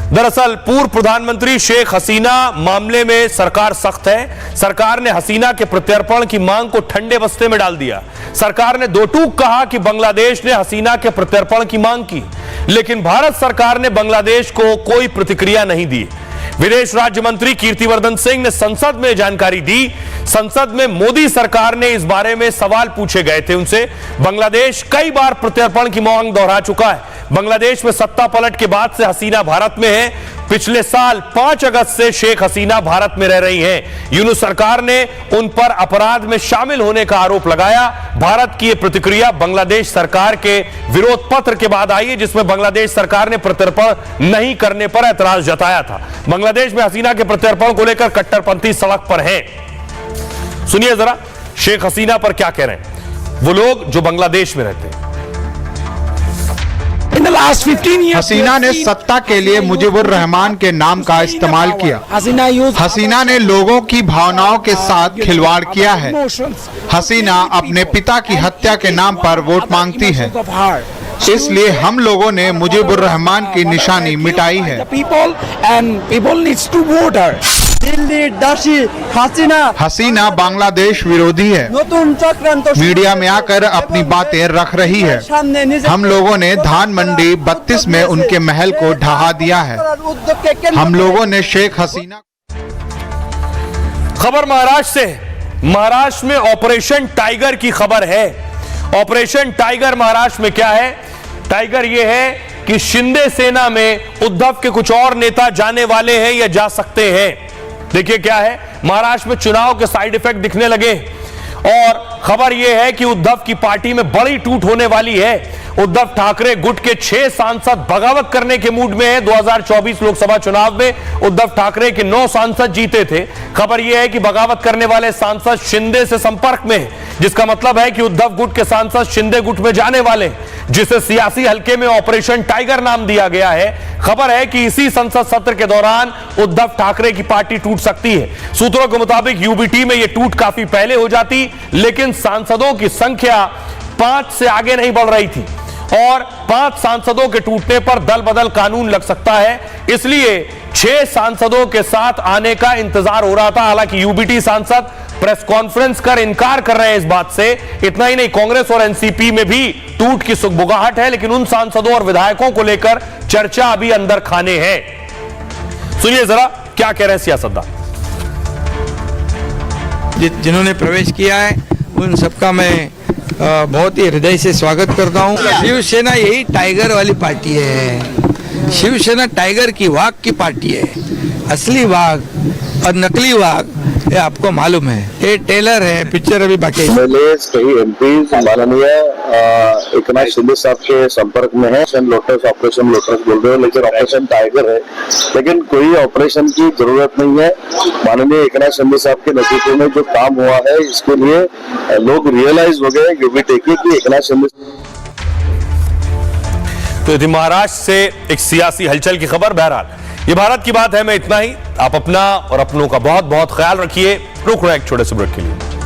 दरअसल पूर्व प्रधानमंत्री शेख हसीना मामले में सरकार सख्त है। सरकार ने हसीना के प्रत्यर्पण की मांग को ठंडे बस्ते में डाल दिया। सरकार ने दो टूक कहा कि बांग्लादेश ने हसीना के प्रत्यर्पण की मांग की, लेकिन भारत सरकार ने बांग्लादेश को कोई प्रतिक्रिया नहीं दी। विदेश राज्य मंत्री कीर्तिवर्धन सिंह ने संसद में जानकारी दी। संसद में मोदी सरकार ने इस बारे में सवाल पूछे गए थे उनसे। बांग्लादेश कई बार प्रत्यर्पण की मांग दोहरा चुका है। बांग्लादेश में सत्ता पलट के बाद से हसीना भारत में है। पिछले साल 5 अगस्त से शेख हसीना भारत में रह रही हैं। यूनुस सरकार ने उन पर अपराध में शामिल होने का आरोप लगाया। भारत की यह प्रतिक्रिया बांग्लादेश सरकार के विरोध पत्र के बाद आई है, जिसमें बांग्लादेश सरकार ने प्रत्यर्पण नहीं करने पर ऐतराज जताया था। बांग्लादेश में हसीना के प्रत्यर्पण को लेकर कट्टरपंथी सड़क पर हैं। सुनिए जरा शेख हसीना पर क्या कह रहे हैं वो लोग जो बांग्लादेश में रहते हैं। हसीना ने सत्ता के लिए मुजीबुर रहमान के नाम का इस्तेमाल किया। हसीना ने लोगों की भावनाओं के साथ खिलवाड़ किया है। हसीना अपने पिता की हत्या के नाम पर वोट मांगती है, इसलिए हम लोगों ने मुजीबुर रहमान की निशानी मिटाई है। हसीना बांग्लादेश विरोधी है, मीडिया में आकर अपनी बातें रख रही है। हम लोगों ने धान मंडी 32 में उनके महल को ढहा दिया है। हम लोगों ने शेख हसीना। खबर महाराष्ट्र से। महाराष्ट्र में ऑपरेशन टाइगर की खबर है। ऑपरेशन टाइगर महाराष्ट्र में क्या है? टाइगर यह है कि शिंदे सेना में उद्धव के कुछ और नेता जाने वाले हैं या जा सकते हैं। देखिए क्या है, महाराष्ट्र में चुनाव के साइड इफेक्ट दिखने लगे और खबर यह है कि उद्धव की पार्टी में बड़ी टूट होने वाली है। उद्धव ठाकरे गुट के 6 सांसद बगावत करने के मूड में हैं। 2024 लोकसभा चुनाव में उद्धव ठाकरे के 9 सांसद जीते थे। खबर यह है कि बगावत करने वाले सांसद शिंदे से संपर्क में हैं, जिसका मतलब है कि उद्धव गुट के सांसद शिंदे गुट में जाने वाले, जिसे सियासी हल्के में ऑपरेशन टाइगर नाम दिया गया है। खबर है कि इसी संसद सत्र के दौरान उद्धव ठाकरे की पार्टी टूट सकती है। सूत्रों के मुताबिक यूबीटी में यह टूट काफी पहले हो जाती, लेकिन सांसदों की संख्या 5 से आगे नहीं बढ़ रही थी और 5 सांसदों के टूटने पर दल बदल कानून लग सकता है। इसलिए 6 सांसदों के साथ आने का इंतजार हो रहा था। हालांकि यूबीटी सांसद प्रेस कॉन्फ्रेंस कर इनकार कर रहे हैं इस बात से। इतना ही नहीं, कांग्रेस और एनसीपी में भी टूट की सुगबुगाहट है, लेकिन उन सांसदों और विधायकों को लेकर चर्चा अभी अंदर खाने है। सुनिए जरा क्या कह रहे हैं सियासतदान। जिन्होंने प्रवेश किया है उन सबका मैं बहुत ही हृदय से स्वागत करता हूँ। शिवसेना यही टाइगर वाली पार्टी है। शिवसेना टाइगर की वाघ की पार्टी है। असली वाघ और नकली वाघ ये आपको मालूम है। ये टेलर है, पिक्चर अभी बाकी है। कई एमपी माननीय एकनाथ शिंदे साहब के संपर्क में है। ऑपरेशन लोटस बोल रहे हो, लेकिन ऑपरेशन टाइगर है, लेकिन कोई ऑपरेशन की जरूरत नहीं है। माननीय एकनाथ शिंदे साहब के नेतृत्व में जो काम हुआ है, इसके लिए लोग रियलाइज हो गए कि एकनाथ शिंदे। तो थी महाराष्ट्र से एक सियासी हलचल की खबर। बहरहाल ये भारत की बात है, मैं इतना ही। आप अपना और अपनों का बहुत बहुत ख्याल रखिए। रुक रहे एक छोटे से ब्रेक के लिए।